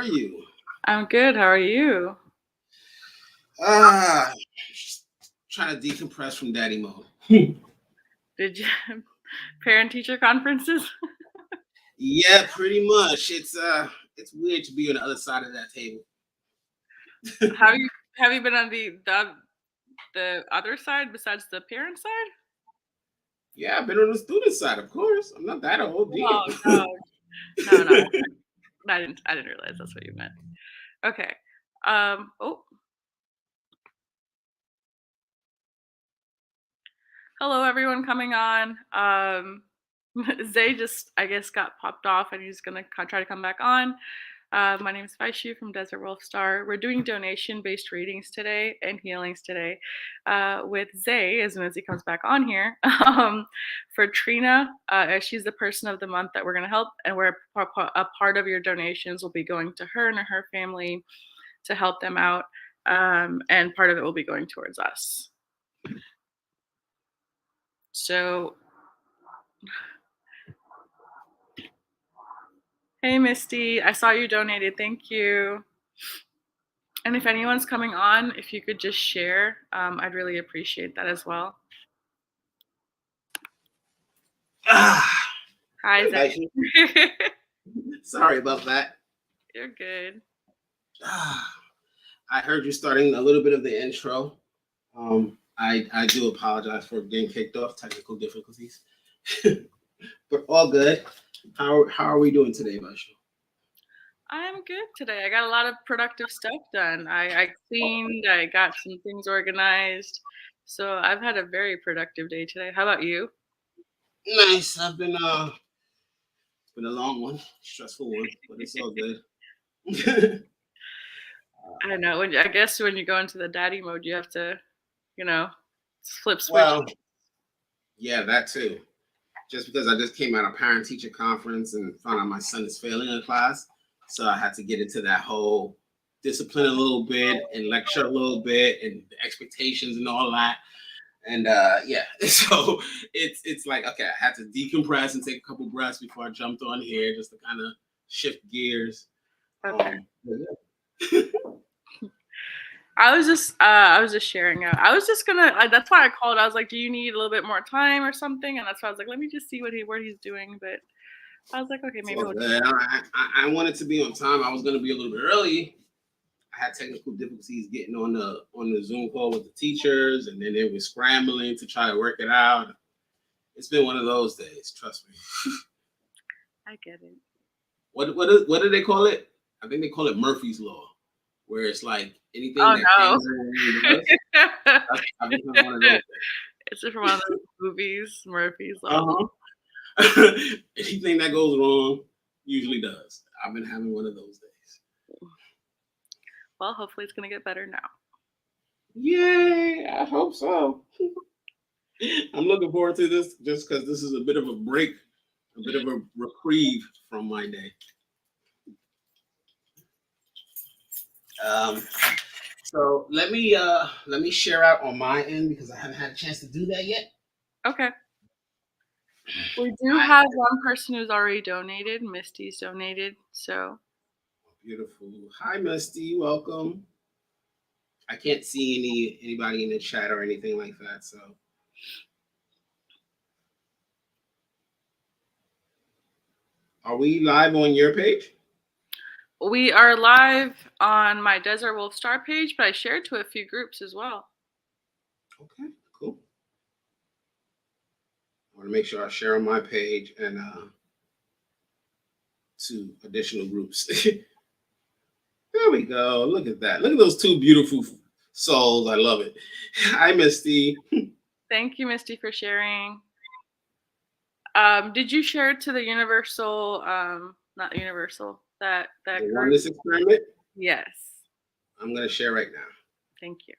are you? I'm good. How are you? Just trying to decompress from daddy mode. Did you parent teacher conferences? Yeah, pretty much. It's weird to be on the other side of that table. Have you been on the other side besides the parent side? Yeah, I've been on the student side, of course. I'm not that old, Oh damn. no, no. I didn't realize that's what you meant. Okay. Oh, hello everyone coming on. Zay just I guess got popped off and he's gonna try to come back on. My name is Vaishu from Desert Wolf Star. We're doing donation-based readings today and healings today with Zay as soon as he comes back on here. For Trina, as she's the person of the month that we're going to help, and a part of your donations will be going to her and her family to help them out, and part of it will be going towards us. So, hey Misty, I saw you donated. Thank you. And if anyone's coming on, if you could just share, I'd really appreciate that as well. Ah, Hi, hey, Zach. Vaishu. Sorry about that. You're good. Ah, I heard you starting a little bit of the intro. I do apologize for getting kicked off, technical difficulties, but all good. How are we doing today, Vaishu? I'm good today. I got a lot of productive stuff done. I cleaned, I got some things organized. So I've had a very productive day today. How about you? Nice. It's been a long one, stressful one, but it's all good. I don't know. I guess when you go into the daddy mode, you have to, you know, flip switch. Well, yeah, that too. Just because I just came out of parent teacher conference and found out my son is failing in class, so I had to get into that whole discipline a little bit and lecture a little bit and the expectations and all that. And yeah, so it's like okay, I had to decompress and take a couple breaths before I jumped on here just to kind of shift gears. Okay. But yeah. I was just sharing out. I was just gonna. That's why I called. I was like, "Do you need a little bit more time or something?" And that's why I was like, "Let me just see what he's doing." But I was like, "Okay, maybe So we'll." I wanted to be on time. I was going to be a little bit early. I had technical difficulties getting on the Zoom call with the teachers, and then they were scrambling to try to work it out. It's been one of those days. Trust me. I get it. What do they call it? I think they call it Murphy's Law, where it's like anything Oh that can no. go wrong does. I've become one of those It's from one of those movies, Murphy's Law. days. Anything that goes wrong usually does. I've been having one of those days. Well, hopefully it's gonna get better now. Yay! I hope so. I'm looking forward to this just because this is a bit of a break, a bit of a reprieve from my day. Um, so let me share out on my end because I haven't had a chance to do that yet. Okay. We do I have one person who's already donated. Misty's donated, so beautiful. Hi, Misty. Welcome. I can't see anybody in the chat or anything like that. So are we live on your page? we are live on my Desert Wolf Star page, but I shared to a few groups as well. Okay, cool. I want to make sure I share on my page and to additional groups. There we go. Look at that. Look at those two beautiful souls. I love it. Hi, Misty. Thank you, Misty, for sharing. Did you share it to the Universal? Not Universal. That The group. oneness experiment. Yes. I'm going to share right now. Thank you.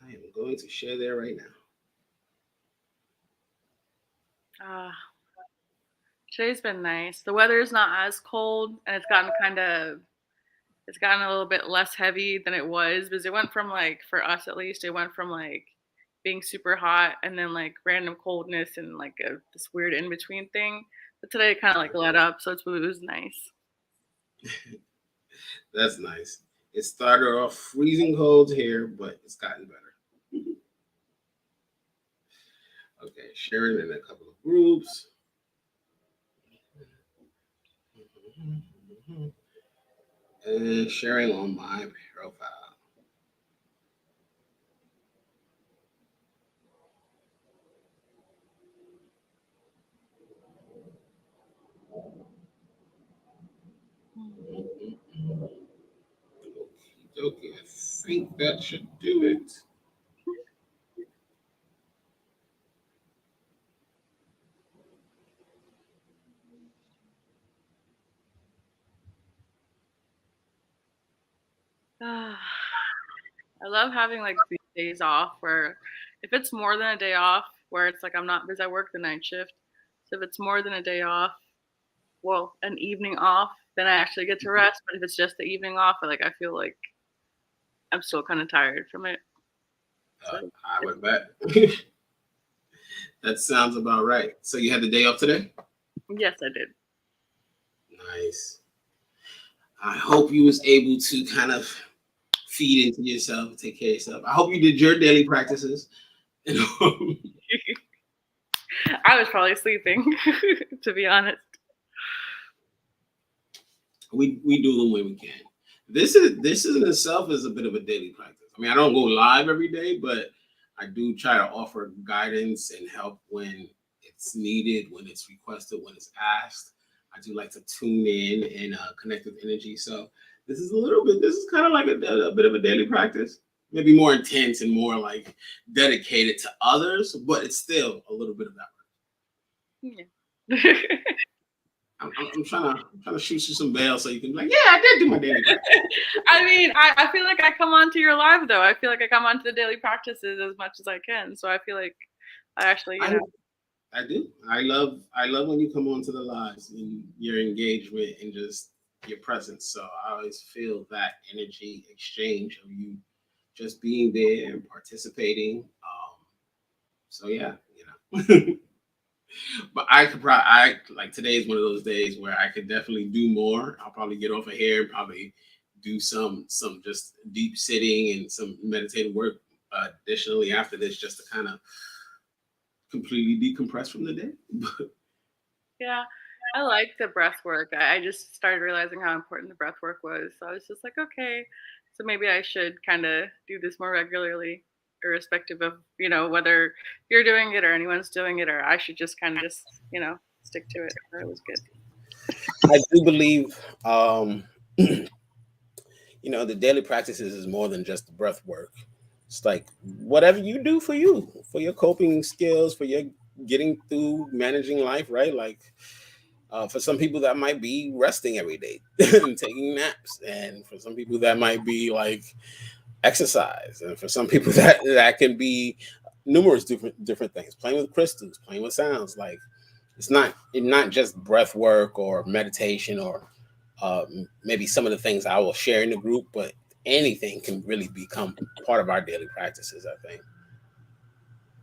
I am going to share there right now. Today's been nice. The weather is not as cold, and it's gotten a little bit less heavy than it was because it went from like, for us at least, it went from like being super hot and then like random coldness and like this weird in between thing. But today it kind of like let up, so it was nice. That's nice. It started off freezing cold here, but it's gotten better. Okay, sharing in a couple of groups. And sharing on my profile. Okay, I think that should do it. I love having like these days off where if it's more than a day off, where it's like I'm not because I work the night shift. So if it's more than a day off, well, an evening off, then I actually get to rest. But if it's just the evening off, I feel like I'm still kind of tired from it. So I would bet. That sounds about right. So you had the day off today? yes, I did. Nice. I hope you was able to kind of feed into yourself, take care of yourself. I hope you did your daily practices. I was probably sleeping, to be honest. We do them when we can. This in itself is a bit of a daily practice. I mean, I don't go live every day, but I do try to offer guidance and help when it's needed, when it's requested, when it's asked. I do like to tune in and connect with energy. So this is a little bit. This is kind of like a bit of a daily practice. Maybe more intense and more like dedicated to others, but it's still a little bit of that. Yeah. I'm trying to shoot you some bail so you can be like, yeah, I did do my daily practice. I mean, I feel like I come onto your live though. I feel like I come onto the daily practices as much as I can. So I feel like I actually, I do. I love when you come onto the lives and your engagement and just your presence. So I always feel that energy exchange of you just being there and participating. So yeah, but I could probably I like today is one of those days where I could definitely do more. I'll probably get off of here and probably do some just deep sitting and some meditative work additionally after this just to kind of completely decompress from the day. yeah, I like the breath work. I just started realizing how important the breath work was. So I was just like, okay, so maybe I should kind of do this more regularly, irrespective of, whether you're doing it or anyone's doing it, or I should just kind of just, stick to it. So it was good. I do believe, the daily practices is more than just the breath work. It's like whatever you do for you, for your coping skills, for your getting through managing life, right? Like for some people that might be resting every day and taking naps, and for some people that might be like exercise, and for some people that can be numerous different things. Playing with crystals, playing with sounds, like it's not just breath work or meditation or maybe some of the things I will share in the group, but anything can really become part of our daily practices, I think.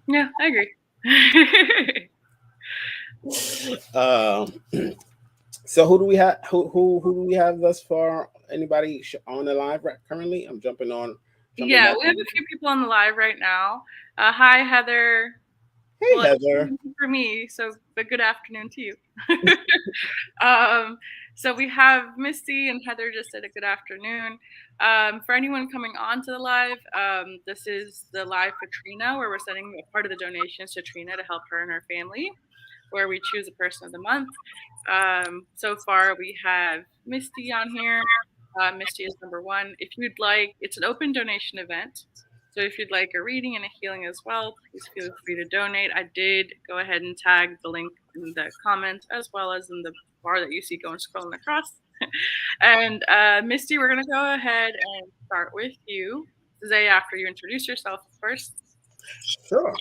Yeah, I agree. Um, so who do we have? Who do we have thus far? Anybody on the live currently? I'm jumping Yeah, back we have on. a few people on the live right now. Hi, Heather. Hey, Well, it's Heather. for me, so but good afternoon to you. um, so we have Misty and Heather just said a good afternoon. For anyone coming on to the live, this is the live for Trina, where we're sending a part of the donations to Trina to help her and her family, where we choose a person of the month. So far, we have Misty on here. Misty is number one. If you'd like, it's an open donation event. So if you'd like a reading and a healing as well, please feel free to donate. I did go ahead and tag the link in the comments as well as in the bar that you see going scrolling across. And Misty, we're going to go ahead and start with you. Zay, after you introduce yourself first. Sure.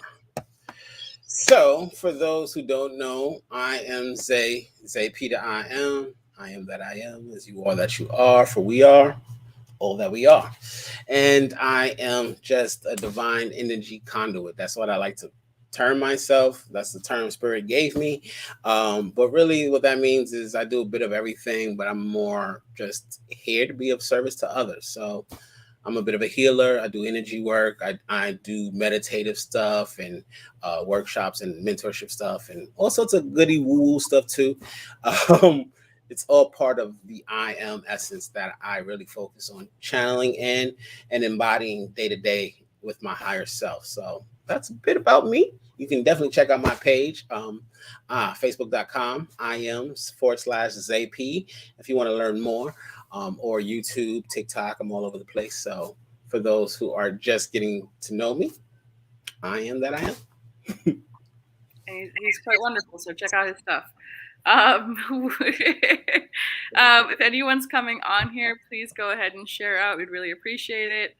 So, for those who don't know, I am Zay Peter. I am that I am, as you are that you are, for we are all that we are. And I am just a divine energy conduit. That's what I like to term myself. That's the term Spirit gave me. But really, what that means is I do a bit of everything, but I'm more just here to be of service to others. So I'm a bit of a healer. I do energy work. I do meditative stuff and workshops and mentorship stuff and all sorts of goody woo stuff too. Um, it's all part of the I am essence that I really focus on channeling in and embodying day to day with my higher self. So that's a bit about me. You can definitely check out my page, facebook.com, I am /ZP, if you want to learn more, or YouTube, TikTok. I'm all over the place. So for those who are just getting to know me, I am that I am. And he's quite wonderful, so check out his stuff. If anyone's coming on here, please go ahead and share out. We'd really appreciate it.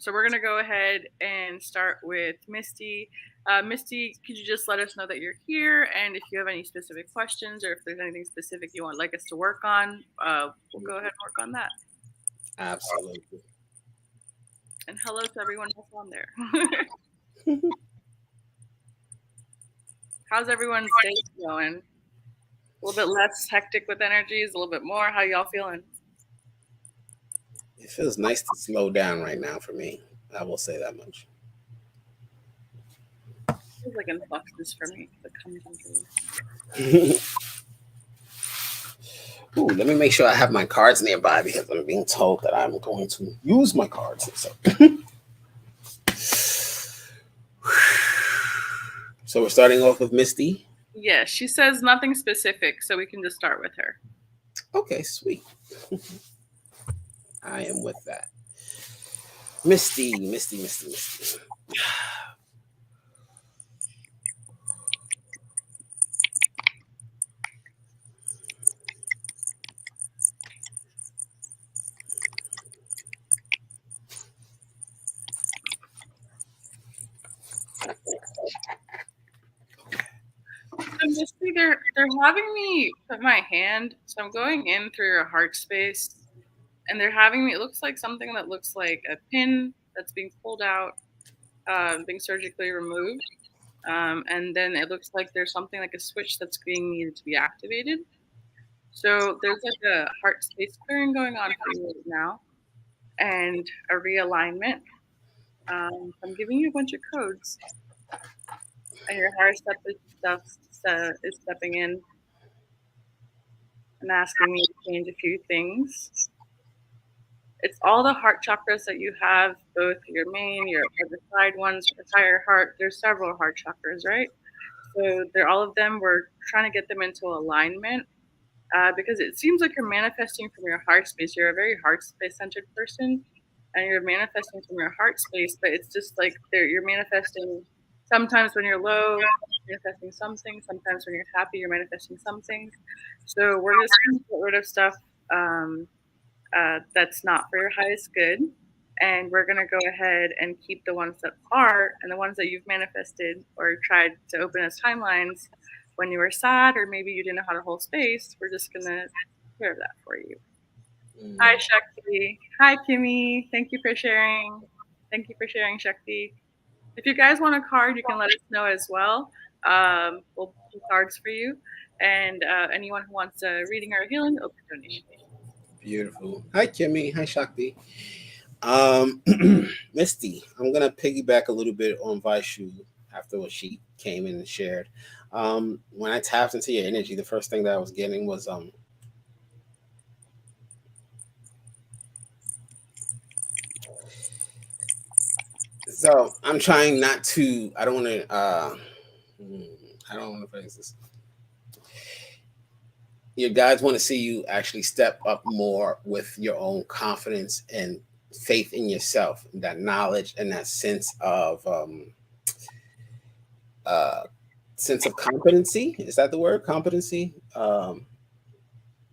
So we're going to go ahead and start with Misty. Misty, could you just let us know that you're here? And if you have any specific questions or if there's anything specific you want like us to work on, we'll go ahead and work on that. Absolutely. And hello to everyone else on there. How's everyone's day going? A little bit less hectic with energies, a little bit more. How y'all feeling? It feels nice to slow down right now for me. I will say that much. It feels like influxes for me that comes into Ooh, let me make sure I have my cards nearby because I'm being told that I'm going to use my cards. So we're starting off with Misty. Yeah, she says nothing specific, so we can just start with her. Okay, sweet. I am with that. Misty. So Misty, they're having me put my hand. So I'm going in through your heart space, and they're having me. It looks like something that looks like a pin that's being pulled out, being surgically removed, and then it looks like there's something like a switch that's being needed to be activated. So there's like a heart space clearing going on for you right now, and a realignment. I'm giving you a bunch of codes, and your higher is stepping in and asking me to change a few things. It's all the heart chakras that you have, both your main, your other side ones, your entire heart. There's several heart chakras, right? So they're all of them. We're trying to get them into alignment because it seems like you're manifesting from your heart space. You're a very heart space centered person, and you're manifesting from your heart space. But it's just like you're manifesting. Sometimes when you're low, you're manifesting something. Sometimes when you're happy, you're manifesting something. So we're just going to get rid of stuff that's not for your highest good. And we're going to go ahead and keep the ones that are, and the ones that you've manifested or tried to open as timelines when you were sad, or maybe you didn't know how to hold space. We're just going to take care of that for you. Hi, Shakti. Hi, Kimmy. Thank you for sharing. Thank you for sharing, Shakti. If you guys want a card, you can let us know as well. We'll do cards for you. And anyone who wants a reading or a healing, open donation. Beautiful. Hi, Kimmy. Hi, Shakti. Misty, I'm gonna piggyback a little bit on Vaishu after what she came in and shared. When I tapped into your energy, the first thing that I was getting was so I'm trying not to. I don't want to phrase this. Your guides want to see you actually step up more with your own confidence and faith in yourself, that knowledge and that sense of competency. Is that the word? Competency.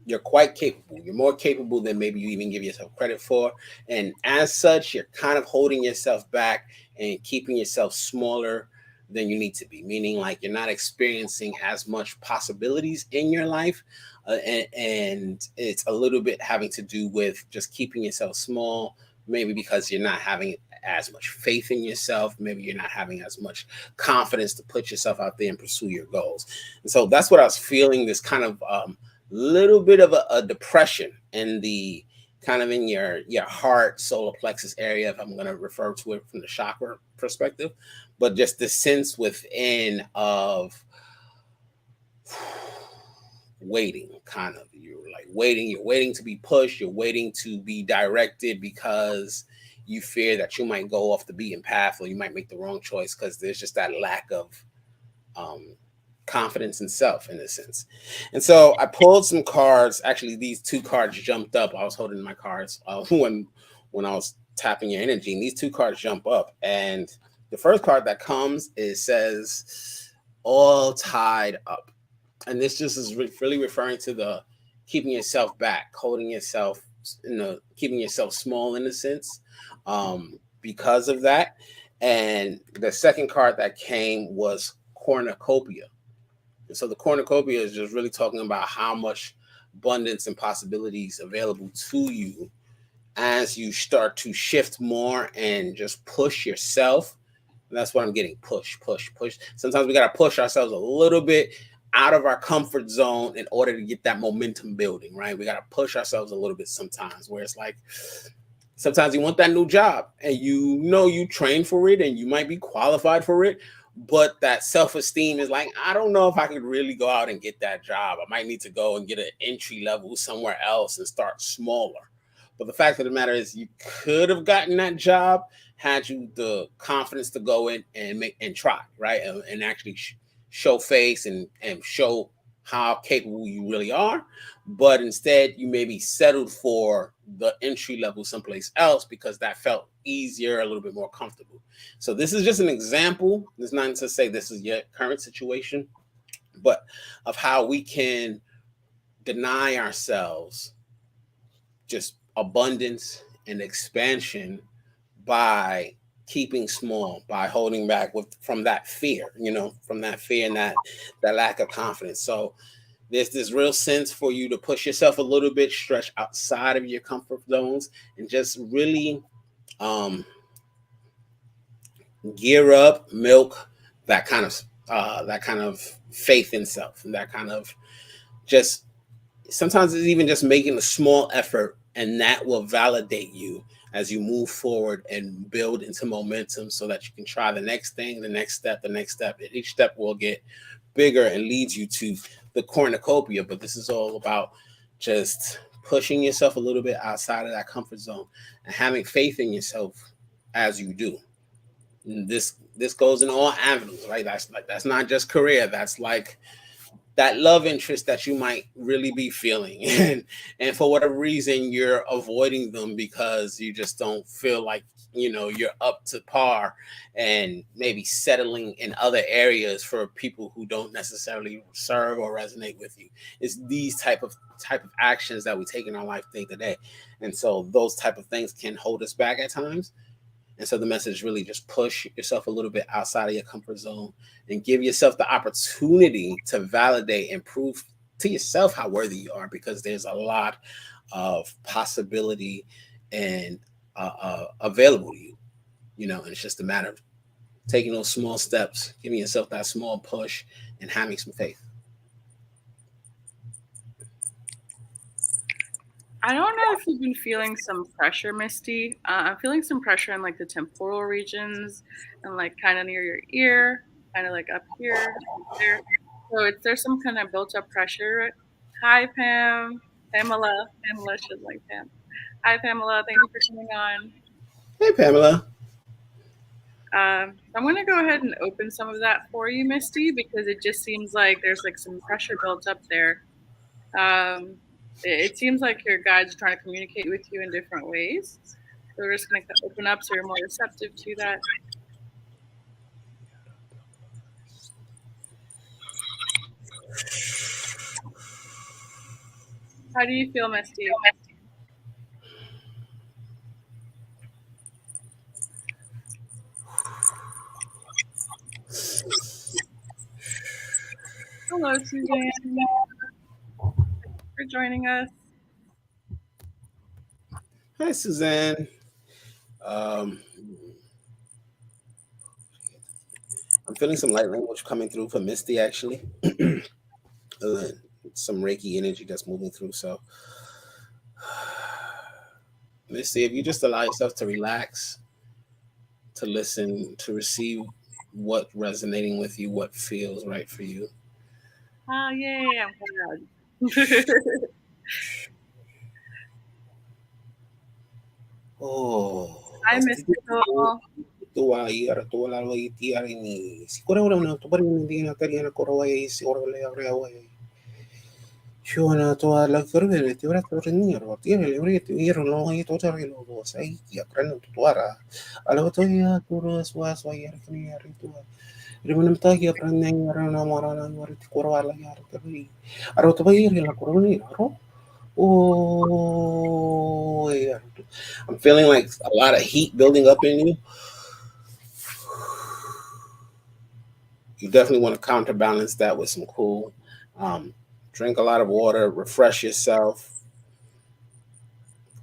You're quite capable. You're more capable than maybe you even give yourself credit for. And as such, you're kind of holding yourself back and keeping yourself smaller than you need to be, meaning like you're not experiencing as much possibilities in your life. And it's a little bit having to do with just keeping yourself small, maybe because you're not having as much faith in yourself. Maybe you're not having as much confidence to put yourself out there and pursue your goals. And so that's what I was feeling, this kind of little bit of a depression in the kind of in your heart solar plexus area, if I'm going to refer to it from the chakra perspective, but just the sense within of waiting, kind of. You're like waiting, you're waiting to be pushed, you're waiting to be directed because you fear that you might go off the beaten path or you might make the wrong choice because there's just that lack of confidence in self, in a sense. And so I pulled some cards. Actually, these two cards jumped up. I was holding my cards when I was tapping your energy, and these two cards jump up. And the first card that comes, it says all tied up. And this just is really referring to the keeping yourself back, holding yourself, keeping yourself small in a sense, because of that. And the second card that came was cornucopia. And so the cornucopia is just really talking about how much abundance and possibilities available to you as you start to shift more and just push yourself. And that's what I'm getting. Push. Sometimes we got to push ourselves a little bit out of our comfort zone in order to get that momentum building, right? We got to push ourselves a little bit sometimes, where it's like, sometimes you want that new job and you train for it and you might be qualified for it, but that self-esteem is like, I don't know if I could really go out and get that job. I might need to go and get an entry level somewhere else and start smaller. But the fact of the matter is, you could have gotten that job had you the confidence to go in and try, right? And actually show face and show how capable you really are. But instead, you maybe settled for the entry level someplace else because that felt easier, a little bit more comfortable. So this is just an example. It's not to say this is your current situation, but of how we can deny ourselves just abundance and expansion by keeping small, by holding back from that fear, from that fear and that lack of confidence. So there's this real sense for you to push yourself a little bit, stretch outside of your comfort zones, and just really gear up, milk that kind of faith in self, and that kind of just sometimes it's even just making a small effort, and that will validate you as you move forward and build into momentum so that you can try the next thing, the next step. And each step will get bigger and leads you to the cornucopia. But this is all about just pushing yourself a little bit outside of that comfort zone and having faith in yourself as you do. And this goes in all avenues, right? That's not just career. That's like that love interest that you might really be feeling, and for whatever reason you're avoiding them because you just don't feel like you're up to par, and maybe settling in other areas for people who don't necessarily serve or resonate with you. It's these type of actions that we take in our life day to day, and so those type of things can hold us back at times. And so the message is really just push yourself a little bit outside of your comfort zone and give yourself the opportunity to validate and prove to yourself how worthy you are, because there's a lot of possibility and available to you, and it's just a matter of taking those small steps, giving yourself that small push, and having some faith. I don't know if you've been feeling some pressure, Misty. I'm feeling some pressure in like the temporal regions and like kind of near your ear, kind of like up here, there. So there's some kind of built up pressure. Hi, Pamela. Pamela should like Pam. Hi, Pamela. Thank you for coming on. Hey, Pamela. I'm going to go ahead and open some of that for you, Misty, because it just seems like there's like some pressure built up there. It seems like your guides are trying to communicate with you in different ways. So we're just going to open up so you're more receptive to that. How do you feel, Misty? Hello, Suzanne. Thanks for joining us. Hi, Suzanne. I'm feeling some light language coming through for Misty actually. Uh, some Reiki energy that's moving through. So, Misty, if you just allow yourself to relax, to listen, to receive what resonating with you, what feels right for you. Oh, yay, I'm glad. Oh, Hi, Mystical. tua iara tua la lo i tiara ni si kora ora na to pari ni dina tari na koro wa i si ora le ora wa sho na to la koro le ti ora to ni ora ti le ora ti ira no i to tari lo do sai ya krena to ara ala to ya koro swa swa ya kni ya ri to ri mo ta ya prana ya na mora na ora ti koro ala ya to ri ara to ba ira la koro ni ro oh yeah. I'm feeling like a lot of heat building up in you. You definitely want to counterbalance that with some cool. Um, Drink a lot of water, refresh yourself.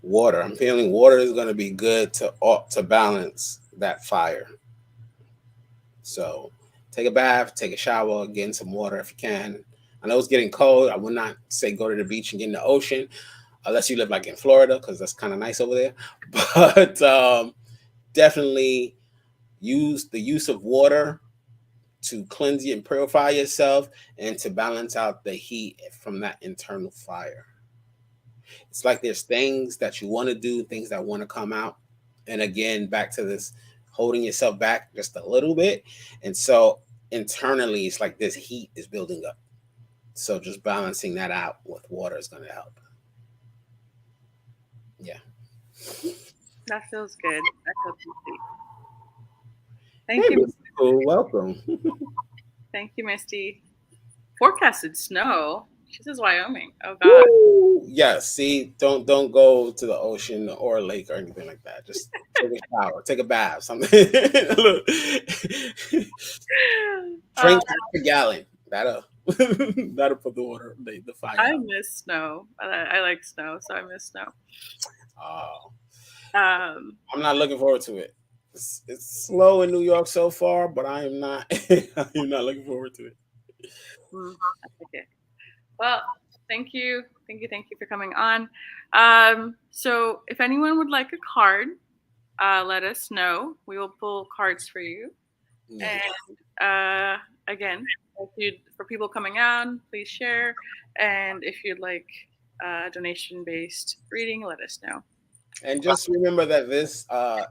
Water. I'm feeling water is going to be good to balance that fire. So take a bath, take a shower, get in some water if you can. I know it's getting cold. I would not say go to the beach and get in the ocean unless you live like in Florida because that's kind of nice over there. But definitely use the use of water to cleanse you and purify yourself and to balance out the heat from that internal fire. It's like there's things that you want to do, things that want to come out. And again, back to this holding yourself back just a little bit. And so internally, it's like this heat is building up. So just balancing that out with water is going to help. Yeah. That feels good. That feels complete. Hey, Thank you. Mr. Cool. Welcome. Thank you, Misty. Forecasted snow. She says Wyoming. Oh God. Woo! Yes. See, don't go to the ocean or a lake or anything like that. Just take a shower, take a bath, something. Look. Uh, Drink half a gallon. That'll put the water, the fire I out. miss snow. I like snow, so I miss snow. Oh, Um, I'm not looking forward to it. It's slow in New York so far, but I am not. I am not looking forward to it. I like it. Well, thank you for coming on. So if anyone would like a card, let us know. We will pull cards for you. Yeah. And again, if you for people coming on, please share. And if you'd like a donation-based reading, let us know. And just remember that this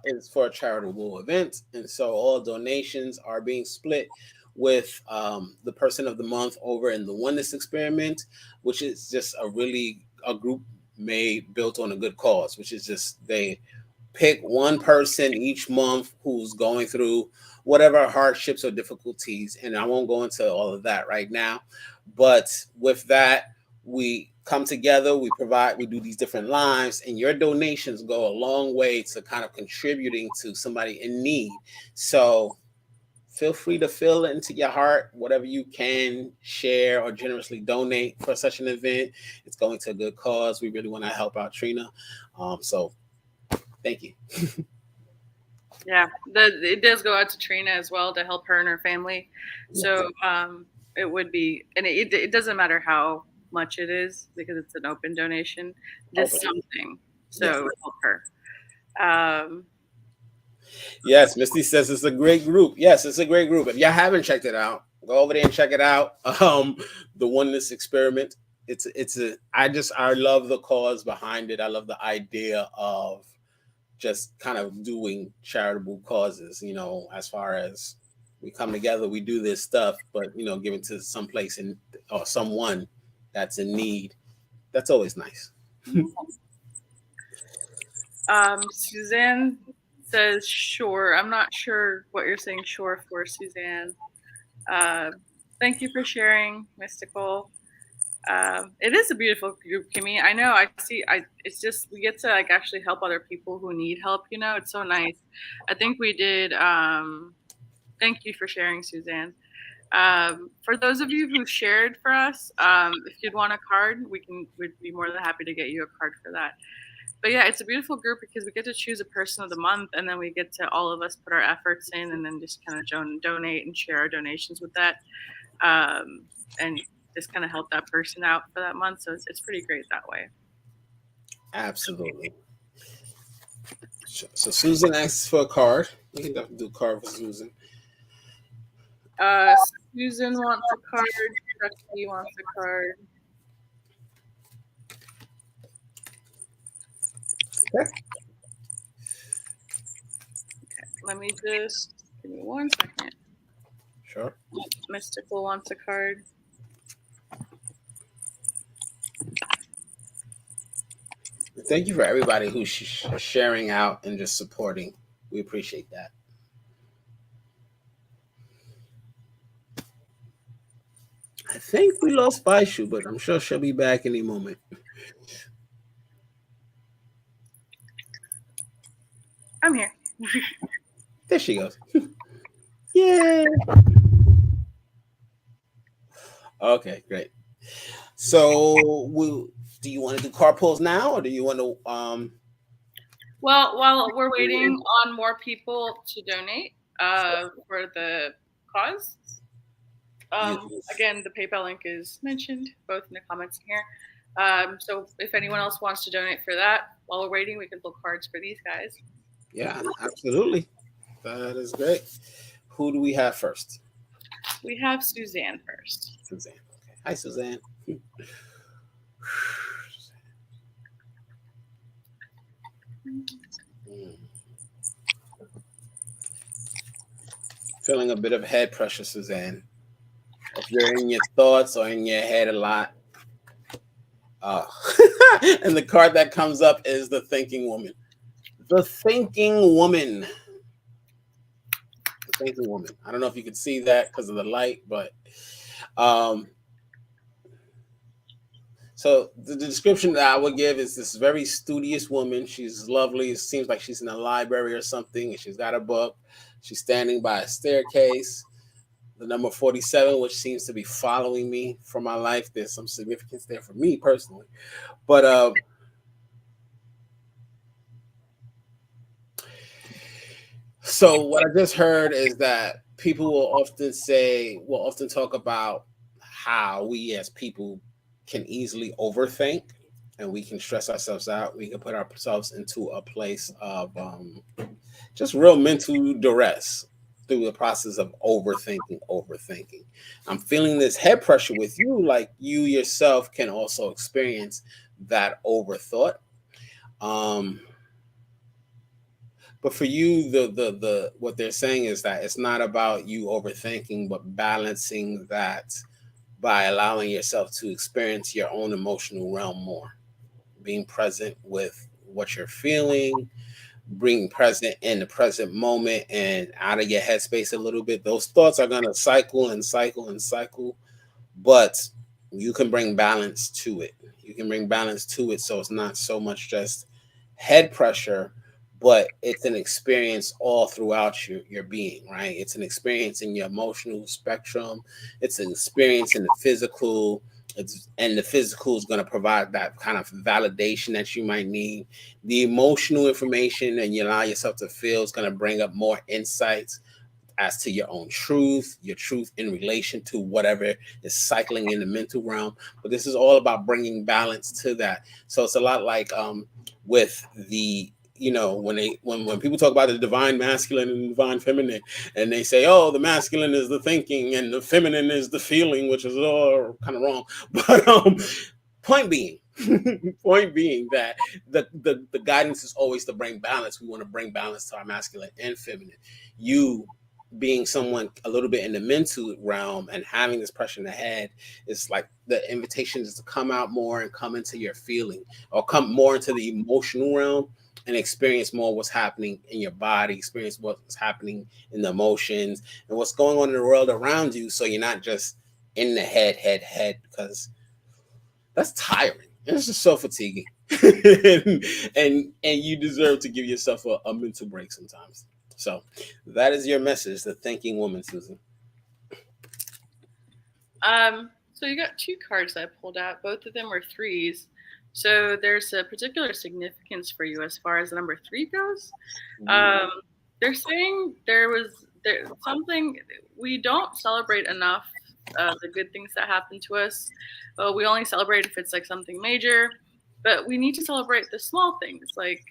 is for a charitable event, and so all donations are being split with the person of the month over in the Oneness Experiment, which is just a group made built on a good cause, which is just they pick one person each month who's going through whatever hardships or difficulties. And I won't go into all of that right now. But with that, we come together, we do these different lives, and your donations go a long way to kind of contributing to somebody in need. So feel free to fill it into your heart, whatever you can share or generously donate for such an event. It's going to a good cause. We really want to help out Trina. So thank you. Yeah, it does go out to Trina as well to help her and her family. So it would be, and it doesn't matter how much it is because it's an open donation, just Okay. something. So Yes. it would help her. Um, Yes, Misty says it's a great group. Yes, it's a great group. If y'all haven't checked it out, go over there and check it out. The Oneness Experiment. I love the cause behind it. I love the idea of just kind of doing charitable causes, as far as we come together, we do this stuff, but giving to some place or someone that's in need. That's always nice. Suzanne says sure. I'm not sure what you're saying sure for, Suzanne. Thank you for sharing, Mystical. It is a beautiful group, Kimmy. I know. I see. It's just we get to like actually help other people who need help. It's so nice. I think we did. Thank you for sharing, Suzanne. For those of you who shared for us, if you'd want a card, we'd be more than happy to get you a card for that. But yeah, it's a beautiful group because we get to choose a person of the month, and then we get to all of us put our efforts in, and then just kind of donate and share our donations with that, and just kind of help that person out for that month. So it's pretty great that way. Absolutely. So Susan asks for a card. We can definitely do a card for Susan. Susan wants a card. Chucky wants a card. Okay. Let me just give me 1 second. Sure. Mystical wants a card. Thank you for everybody who's sharing out and just supporting. We appreciate that. I think we lost Baishu, but I'm sure she'll be back any moment. I'm here. There she goes. Yay. Okay, great. So, do you want to do card pulls now, or do you want to? Well, while we're waiting on more people to donate for the cause, again, the PayPal link is mentioned both in the comments here. So if anyone else wants to donate for that, while we're waiting, we can pull cards for these guys. Yeah, absolutely. That is great. Who do we have first? We have Suzanne first. Suzanne. Okay. Hi, Suzanne. Feeling a bit of head pressure, Suzanne. If you're in your thoughts or in your head a lot. And the card that comes up is the thinking woman. The thinking woman. The thinking woman. I don't know if you could see that because of the light, but so the description that I would give is this very studious woman. She's lovely. It seems like she's in a library or something, and she's got a book. She's standing by a staircase. The number 47, which seems to be following me for my life. There's some significance there for me personally. But so what I just heard is that people will often talk about how we as people can easily overthink and we can stress ourselves out. We can put ourselves into a place of just real mental duress through the process of overthinking. I'm feeling this head pressure with you, like you yourself can also experience that overthought. But for you, the what they're saying is that it's not about you overthinking, but balancing that by allowing yourself to experience your own emotional realm more, being present with what you're feeling, being present in the present moment and out of your headspace a little bit. Those thoughts are going to cycle and cycle and cycle, but you can bring balance to it. So it's not so much just head pressure, but it's an experience all throughout your being, right? It's an experience in your emotional spectrum. It's an experience in the physical. And the physical is going to provide that kind of validation that you might need. The emotional information and you allow yourself to feel is going to bring up more insights as to your own truth, your truth in relation to whatever is cycling in the mental realm. But this is all about bringing balance to that. So it's a lot like with the when people talk about the divine masculine and divine feminine, and they say, oh, the masculine is the thinking and the feminine is the feeling, which is all kind of wrong. But point being that the guidance is always to bring balance. We want to bring balance to our masculine and feminine. You being someone a little bit in the mental realm and having this pressure in the head is like the invitation is to come out more and come into your feeling or come more into the emotional realm and experience more what's happening in your body, experience what's happening in the emotions and what's going on in the world around you. So you're not just in the head, because that's tiring. It's just so fatiguing. and you deserve to give yourself a mental break sometimes. So that is your message, the thinking woman, Susan. So you got two cards that I pulled out. Both of them were threes. So there's a particular significance for you as far as the number 3 goes. Mm. They're saying there something we don't celebrate enough the good things that happen to us. We only celebrate if it's like something major, but we need to celebrate the small things, like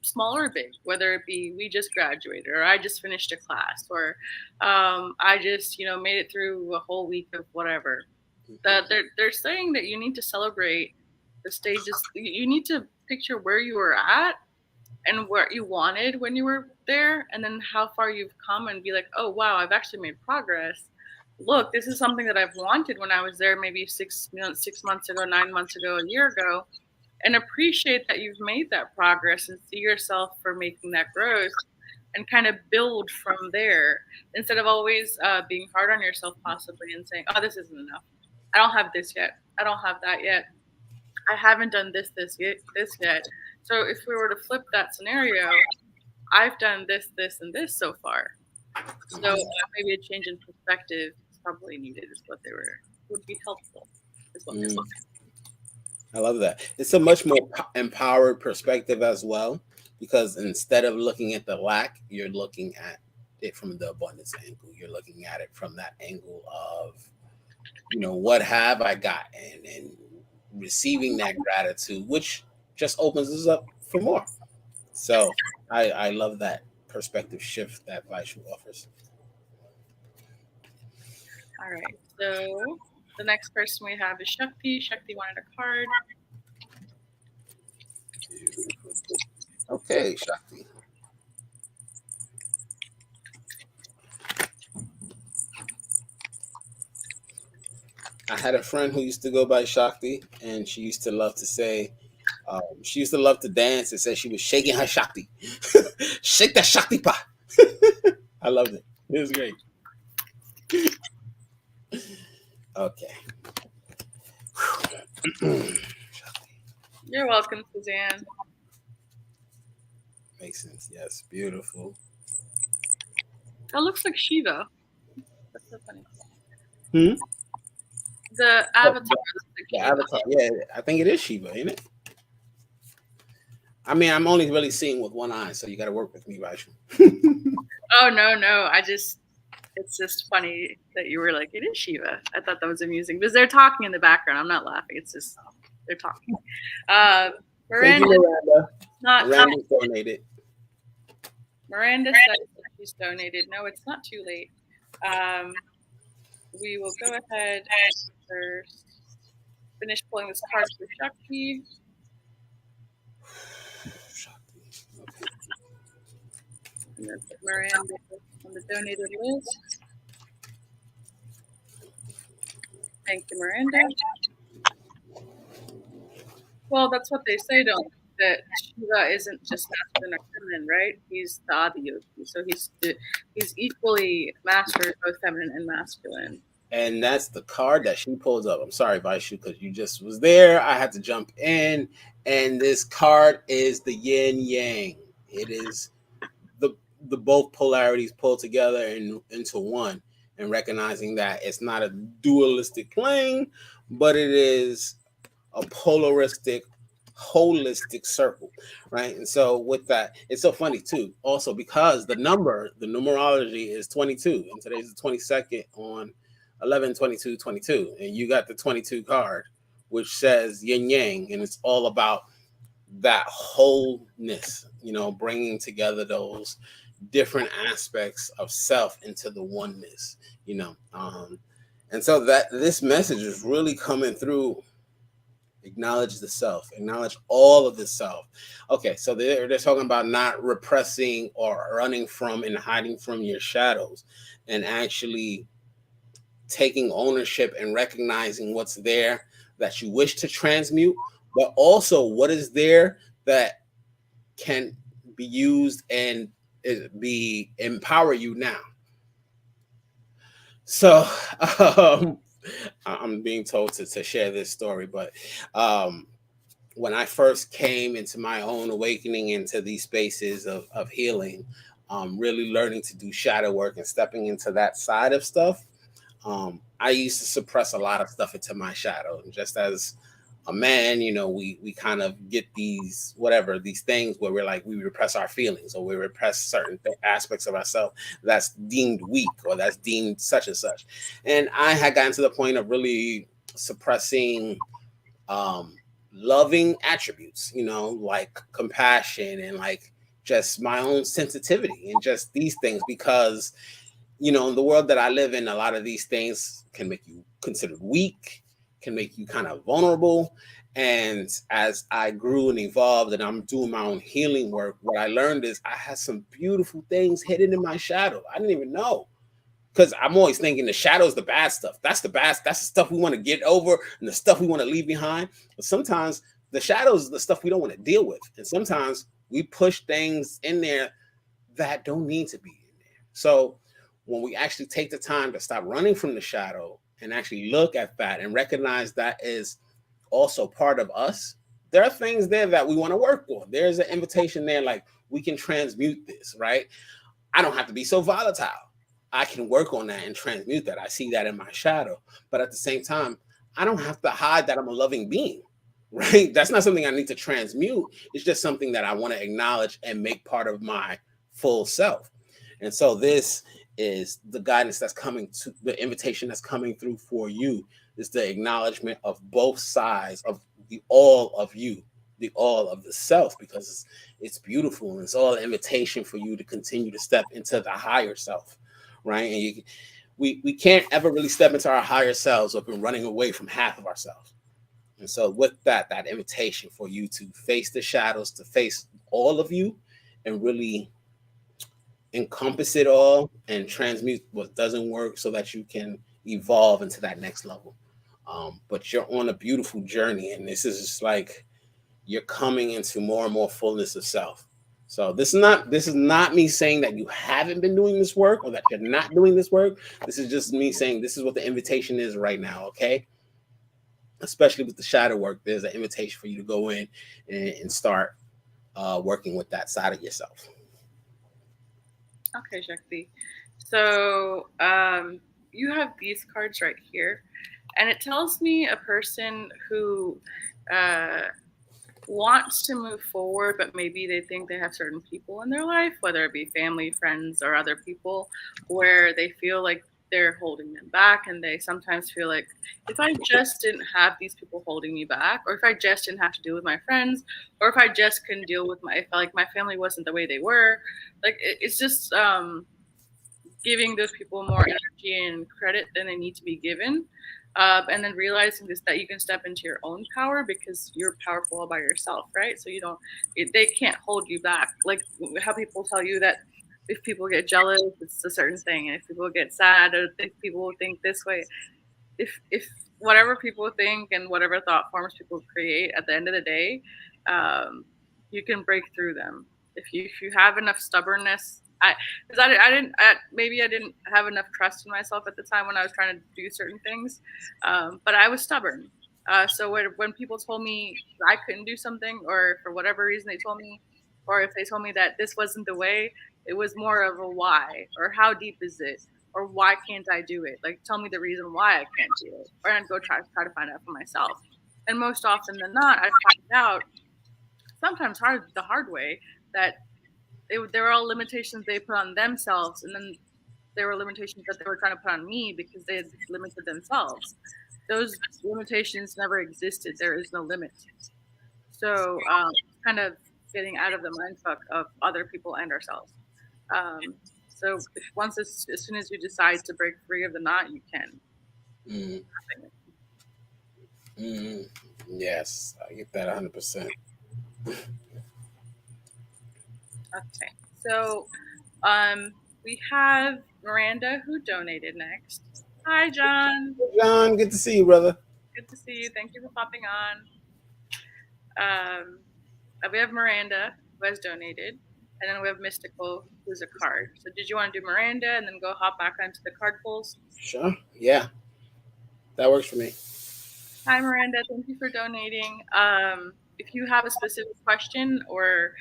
small or big, whether it be we just graduated or I just finished a class or I just made it through a whole week of whatever. That they're saying that you need to celebrate the stages. You need to picture where you were at and what you wanted when you were there, and then how far you've come, and be like, oh wow, I've actually made progress. Look, this is something that I've wanted when I was there maybe 6 months ago, 9 months ago, a year ago, and appreciate that you've made that progress and see yourself for making that growth and kind of build from there instead of always being hard on yourself possibly and saying, oh, this isn't enough. I don't have this yet. I don't have that yet. I haven't done this yet. So if we were to flip that scenario, I've done this, and this so far. So maybe a change in perspective is probably needed. Is what they were would be helpful. Is what they're Mm. saying. I love that. It's a much more empowered perspective as well, because instead of looking at the lack, you're looking at it from the abundance angle. You're looking at it from that angle of, what have I got, and receiving that gratitude, which just opens us up for more. So I love that perspective shift that Vaishu offers. All right. So the next person we have is Shakti. Shakti wanted a card. Okay, Shakti. I had a friend who used to go by Shakti, and she used to love to say, she used to love to dance and say she was shaking her Shakti. Shake that Shakti pa. I loved it. It was great. Okay. You're welcome, Suzanne. Makes sense. Yes. Beautiful. That looks like Shiva. That's so funny. Hmm? The avatar looks like The Shiva. avatar. Yeah, I think it is Shiva, ain't it? I mean, I'm only really seeing with one eye, so you got to work with me, Vaishu. Oh no! It's just funny that you were like, it is Shiva. I thought that was amusing because they're talking in the background. I'm not laughing. It's just they're talking. Thank Miranda, you, Miranda. not Miranda donated. Miranda said that she's donated. No, it's not too late. We will go ahead and first finish pulling this card for Shakti. And then put Miranda on the donated list. Thank you, Miranda. Well, that's what they say, don't they? That Shiva isn't just masculine or feminine, right? He's the Adi Yogi, so he's equally master of both feminine and masculine. And that's the card that she pulls up. I'm sorry, Vaishu, because you just was there. I had to jump in. And this card is the yin yang. It is the both polarities pulled together into one, and recognizing that it's not a dualistic plane, but it is a polaristic holistic circle, right? And so with that, it's so funny too, also because the numerology is 22, and today's the 22nd on 11/22/22, and you got the 22 card, which says yin yang, and it's all about that wholeness, bringing together those different aspects of self into the oneness, and so that this message is really coming through. Acknowledge the self, acknowledge all of the self. Okay, so they're talking about not repressing or running from and hiding from your shadows, and actually taking ownership and recognizing what's there that you wish to transmute, but also what is there that can be used and be empower you now. So I'm being told to share this story, but when I first came into my own awakening into these spaces of healing, really learning to do shadow work and stepping into that side of stuff, I used to suppress a lot of stuff into my shadow, just as a man, you know, we kind of get these these things where we're like we repress our feelings or we repress certain aspects of ourselves that's deemed weak or that's deemed such and such. And I had gotten to the point of really suppressing um loving attributes, you know, like compassion and like just my own sensitivity and just these things because you know, in the world that I live in, a lot of these things can make you considered weak, can make you kind of vulnerable. And as I grew and evolved and I'm doing my own healing work, what I learned is I had some beautiful things hidden in my shadow. I didn't even know. Because I'm always thinking the shadow's the bad stuff. That's the bad, that's the stuff we want to get over and the stuff we want to leave behind. But sometimes the shadows is the stuff we don't want to deal with. And sometimes we push things in there that don't need to be in there. So when we actually take the time to stop running from the shadow and actually look at that and recognize that is also part of us, there are things there that we want to work on. There's an invitation there, like we can transmute this, right? I don't have to be so volatile. I can work on that and transmute that. I see that in my shadow. But at the same time, I don't have to hide that I'm a loving being, right? That's not something I need to transmute. It's just something that I want to acknowledge and make part of my full self. And so this is the guidance that's coming to the invitation that's coming through for you is the acknowledgement of both sides of the all of you, the all of the self, because it's beautiful and it's all an invitation for you to continue to step into the higher self, right? And we can't ever really step into our higher selves if we're running away from half of ourselves. And so with that invitation for you to face the shadows, to face all of you and really encompass it all and transmute what doesn't work so that you can evolve into that next level. But you're on a beautiful journey, and this is just like you're coming into more and more fullness of self. So this is not me saying that you haven't been doing this work or that you're not doing this work. This is just me saying this is what the invitation is right now, okay? Especially with the shadow work, there's an invitation for you to go in and start working with that side of yourself. Okay, Shakti. So you have these cards right here, and it tells me a person who uh, wants to move forward, but maybe they think they have certain people in their life, whether it be family, friends, or other people, where they feel like they're holding them back. And they sometimes feel like if I just didn't have these people holding me back, or if I just didn't have to deal with my friends, or if I just couldn't deal with if like my family wasn't the way they were, like it's just giving those people more energy and credit than they need to be given. And then realizing this that you can step into your own power because you're powerful all by yourself, right? So you don't, they can't hold you back. Like how people tell you that if people get jealous, it's a certain thing, and if people get sad, or if people think this way, if whatever people think and whatever thought forms people create, at the end of the day, um, you can break through them if you have enough stubbornness. I didn't maybe I didn't have enough trust in myself at the time when I was trying to do certain things, but I was stubborn. So when people told me I couldn't do something, or for whatever reason they told me, or if they told me that this wasn't the way, it was more of a why, or how deep is it, or why can't I do it? Like tell me the reason why I can't do it, or I'd go try to find out for myself. And most often than not, I find out sometimes the hard way that they were all limitations they put on themselves, and then there were limitations that they were trying to put on me because they had limited themselves. Those limitations never existed. There is no limit. So kind of getting out of the mindfuck of other people and ourselves. So as soon as you decide to break free of the knot, you can. Mm, yes, I get that 100%. Okay. So we have Miranda who donated next. Hi, John. John, good to see you, brother. Good to see you. Thank you for popping on. We have Miranda who has donated, and then we have Mystical who's a card. So did you want to do Miranda and then go hop back onto the card pulls? Sure. Yeah, that works for me. Hi, Miranda. Thank you for donating. If you have a specific question or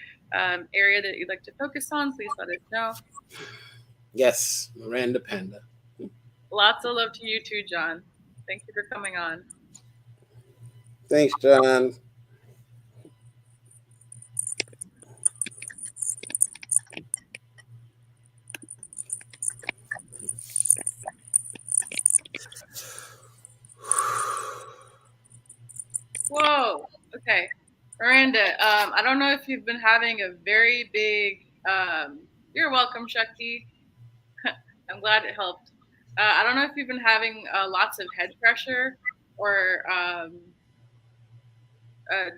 area that you'd like to focus on, please let us know. Yes, Miranda Panda. Lots of love to you too, John. Thank you for coming on. Thanks, John. Whoa. Okay. Miranda, I don't know if you've been having a very big. You're welcome, Shakti. I'm glad it helped. I don't know if you've been having lots of head pressure or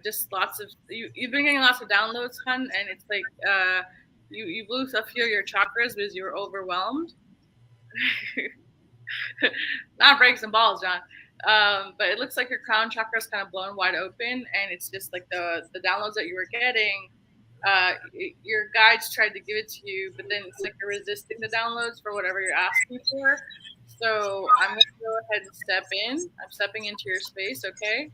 just lots of you've been getting lots of downloads, hun, and it's like you lose a few of your chakras because you were overwhelmed. Not breaks and balls, John. But it looks like your crown chakra is kind of blown wide open, and it's just like the downloads that you were getting. Your guides tried to give it to you, but then it's like you're resisting the downloads for whatever you're asking for. So I'm going to go ahead and step in. I'm stepping into your space, okay?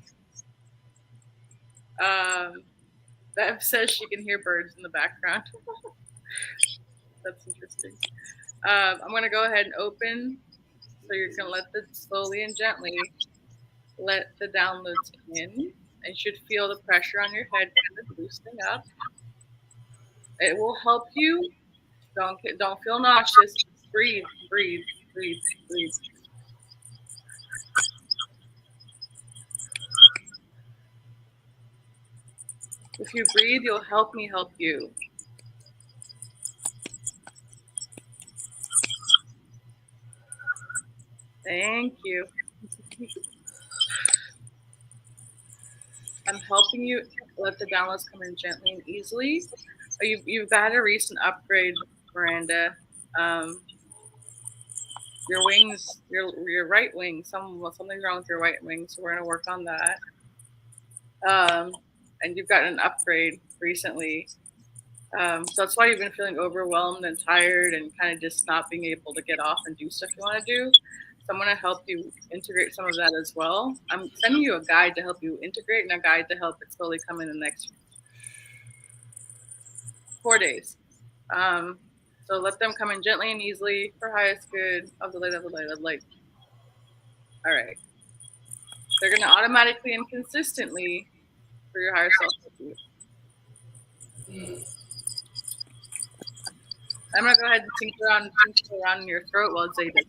Bev says she can hear birds in the background. That's interesting. I'm going to go ahead and open. So you're going to let the slowly and gently let the downloads in. And you should feel the pressure on your head kind of loosening up. It will help you. Don't feel nauseous. Breathe, breathe, breathe, breathe. If you breathe, you'll help me help you. Thank you. I'm helping you let the downloads come in gently and easily. You've got a recent upgrade, Miranda. Your wings, your right wing, something's wrong with your right wing, so we're gonna work on that. And you've gotten an upgrade recently. So that's why you've been feeling overwhelmed and tired and kind of just not being able to get off and do stuff you want to do. So I'm going to help you integrate some of that as well. I'm sending you a guide to help you integrate and a guide to help it slowly come in the next 4 days. So let them come in gently and easily for highest good of the light, of the light, of the light. All right. They're going to automatically and consistently for your higher self. I'm going to go ahead and tinker around in your throat while Zay does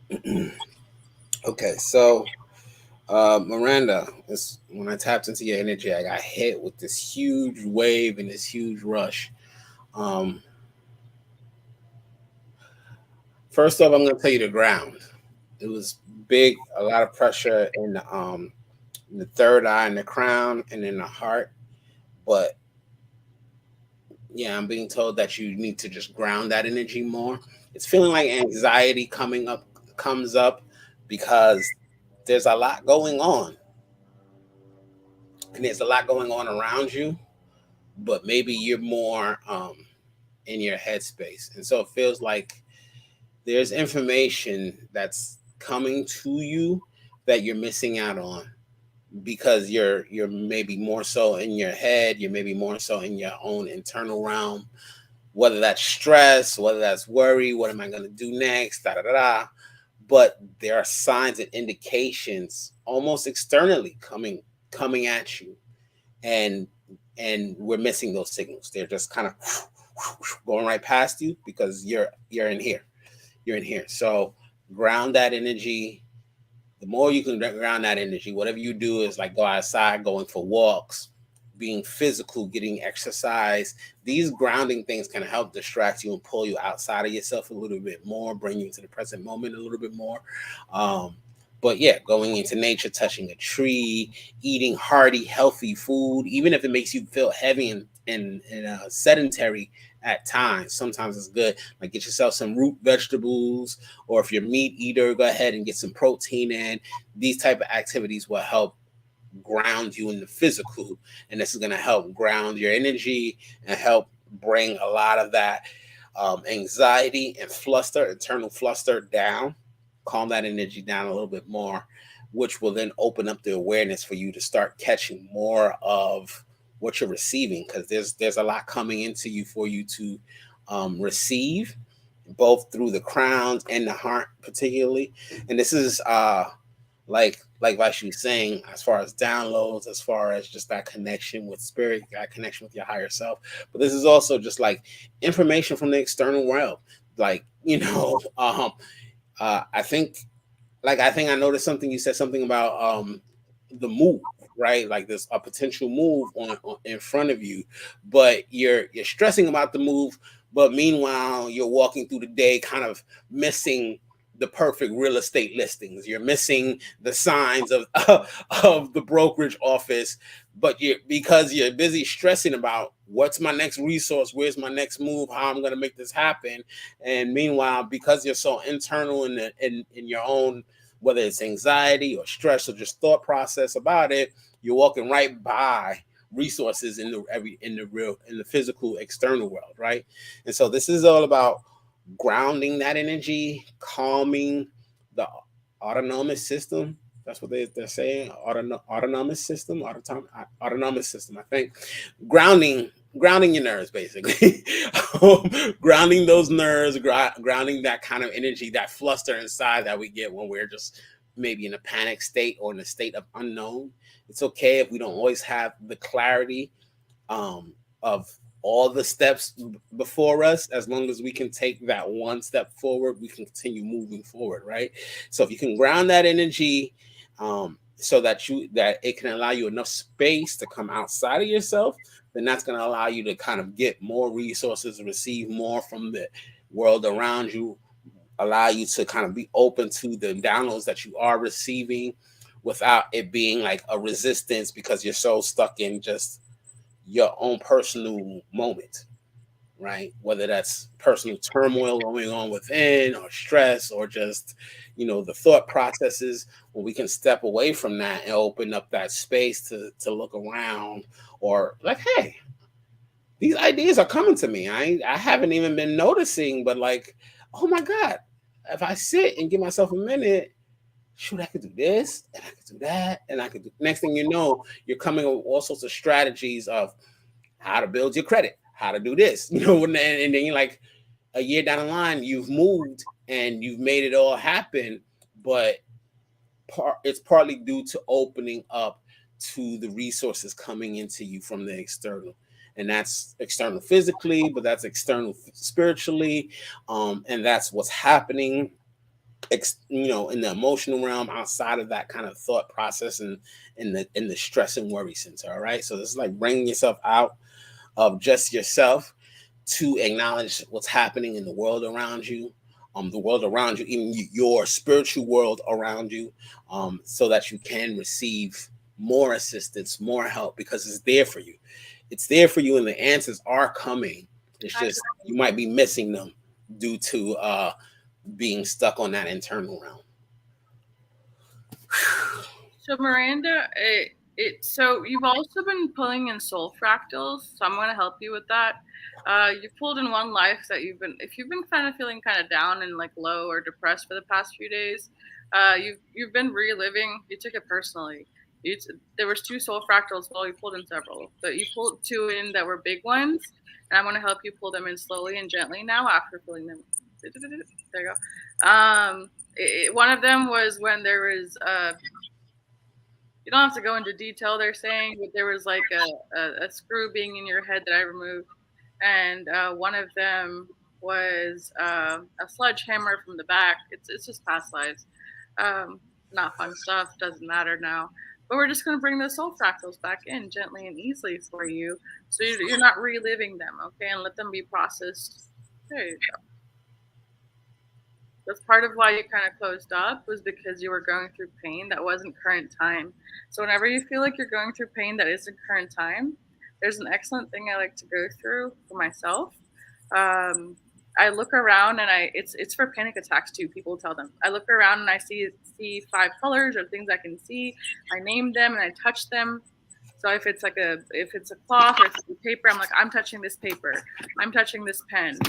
the thing. Okay, so Miranda, when I tapped into your energy, I got hit with this huge wave and this huge rush. First off, I'm going to tell you the ground. It was big, a lot of pressure in the third eye and the crown and in the heart. But yeah, I'm being told that you need to just ground that energy more. It's feeling like anxiety comes up because there's a lot going on. And there's a lot going on around you, but maybe you're more in your headspace. And so it feels like there's information that's coming to you that you're missing out on because you're maybe more so in your head, you're maybe more so in your own internal realm, whether that's stress, whether that's worry, what am I going to do next, da da da da. But there are signs and indications almost externally coming at you, and we're missing those signals. They're just kind of going right past you because you're in here. You're in here. So ground that energy. The more you can ground that energy, whatever you do is like go outside, going for walks, being physical, getting exercise. These grounding things can help distract you and pull you outside of yourself a little bit more, bring you into the present moment a little bit more. But yeah, going into nature, touching a tree, eating hearty, healthy food, even if it makes you feel heavy and sedentary at times, sometimes it's good. Like get yourself some root vegetables, or if you're a meat eater, go ahead and get some protein in. These type of activities will help ground you in the physical, and this is going to help ground your energy and help bring a lot of that anxiety and internal fluster down, calm that energy down a little bit more, which will then open up the awareness for you to start catching more of what you're receiving, because there's a lot coming into you for you to receive. both through the crowns and the heart, particularly. And this is like Vash was saying, as far as downloads, as far as just that connection with spirit, that connection with your higher self. But this is also just like information from the external world. Like, I think I think I noticed something. You said something about the move, right? Like there's a potential move on in front of you, but you're stressing about the move, but meanwhile you're walking through the day kind of missing the perfect real estate listings. You're missing the signs of of the brokerage office, but you because you're busy stressing about what's my next resource, where's my next move, how I'm going to make this happen. And meanwhile, because you're so internal in your own, whether it's anxiety or stress or just thought process about it, you're walking right by resources in the physical external world, right? And so this is all about grounding that energy, calming the autonomous system. That's what they're saying. Autonomous system, autonomous system. I think grounding your nerves, basically. Grounding those nerves, grounding that kind of energy, that fluster inside that we get when we're just maybe in a panic state or in a state of unknown. It's okay if we don't always have the clarity of all the steps before us. As long as we can take that one step forward, we can continue moving forward, right? So if you can ground that energy, so that it can allow you enough space to come outside of yourself, then that's going to allow you to kind of get more resources, receive more from the world around you, allow you to kind of be open to the downloads that you are receiving without it being like a resistance because you're so stuck in just your own personal moment, right? Whether that's personal turmoil going on within or stress or just, the thought processes, when we can step away from that and open up that space to look around or like, hey, these ideas are coming to me. I haven't even been noticing, but like, oh my God, if I sit and give myself a minute, shoot, I could do this and I could do that and I could do. Next thing you know, you're coming up with all sorts of strategies of how to build your credit, how to do this, and then you're like a year down the line, you've moved and you've made it all happen, but it's partly due to opening up to the resources coming into you from the external. And that's external physically, but that's external spiritually, and that's what's happening in the emotional realm outside of that kind of thought process and in the stress and worry center. All right, so this is like bringing yourself out of just yourself to acknowledge what's happening in the world around you, the world around you, even your spiritual world around you, so that you can receive more assistance, more help, because it's there for you. It's there for you, and the answers are coming. It's just you might be missing them due to being stuck on that internal realm. So Miranda, so you've also been pulling in soul fractals, so I'm going to help you with that. You pulled in one life that if you've been kind of feeling kind of down and like low or depressed for the past few days, you've been reliving. You took it personally. There was two soul fractals. Well, you pulled in several, but you pulled two in that were big ones, and I'm going to help you pull them in slowly and gently now after pulling them. There you go. One of them was when there was you don't have to go into detail, they're saying, but there was like a screw being in your head that I removed. And one of them was a sledgehammer from the back. It's just past lives. Not fun stuff, doesn't matter now. But we're just going to bring those soul fractals back in gently and easily for you. So you're not reliving them, okay? And let them be processed. There you go. That's part of why you kind of closed up, was because you were going through pain that wasn't current time. So whenever you feel like you're going through pain that isn't current time, there's an excellent thing I like to go through for myself. I look around and it's for panic attacks too. People tell them. I look around and I see 5 colors or things I can see. I name them and I touch them. So if it's a cloth or it's a paper, I'm like, I'm touching this paper. I'm touching this pen.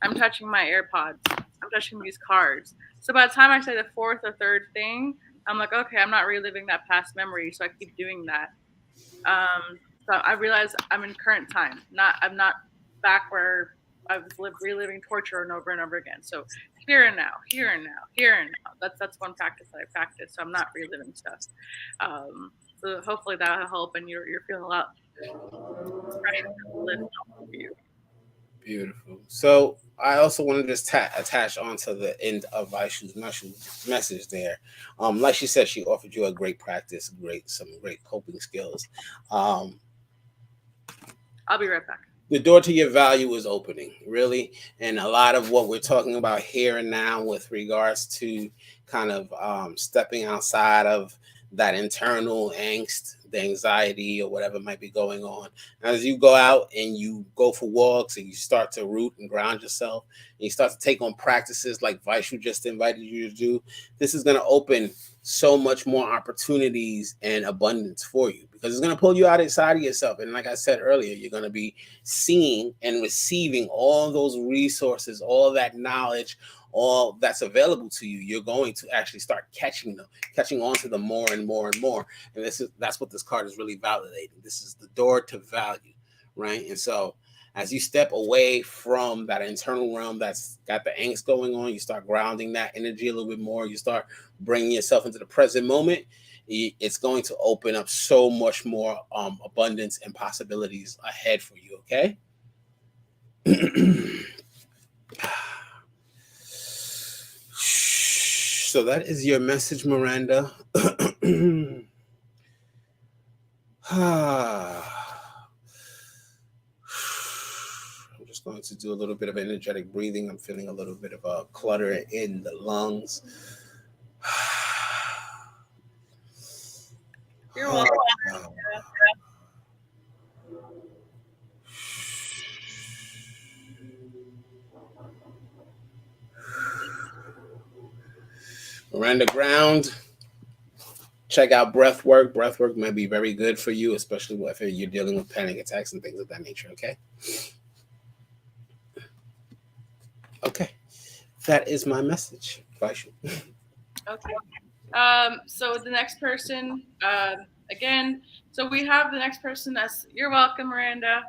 I'm touching my AirPods. I'm touching these cards. So by the time I say the fourth or third thing, I'm like, okay, I'm not reliving that past memory. So I keep doing that. So I realize I'm in current time. I'm not back where I was reliving torture and over again. So here and now, here and now, here and now. That's one practice that I practice. So I'm not reliving stuff. So hopefully that'll help, and you're feeling a lot pressure to lift off of you. Beautiful. So I also want to just attach onto the end of Vaishu's message there. Like she said, she offered you a great practice, some great coping skills. Um, I'll be right back. the door to your value is opening, really. And a lot of what we're talking about here and now with regards to kind of stepping outside of that internal angst, the anxiety, or whatever might be going on. As you go out and you go for walks and you start to root and ground yourself, and you start to take on practices like Vaishu just invited you to do, this is going to open so much more opportunities and abundance for you, because it's going to pull you outside of yourself. And like I said earlier, you're going to be seeing and receiving all those resources, all that knowledge, all that's available to you. You're going to actually start catching on to them more and more and more. And that's what this card is really validating. This is the door to value, right? And so as you step away from that internal realm that's got the angst going on, you start grounding that energy a little bit more. You start bringing yourself into the present moment. It's going to open up so much more abundance and possibilities ahead for you. Okay. So that is your message, Miranda. I'm just going to do a little bit of energetic breathing. I'm feeling a little bit of a clutter in the lungs. You're welcome. Miranda, ground. Check out breath work. Breath work may be very good for you, especially if you're dealing with panic attacks and things of that nature. Okay. Okay. That is my message. Vaishu. Okay. So the next person, again, so we have the next person as you're welcome, Miranda.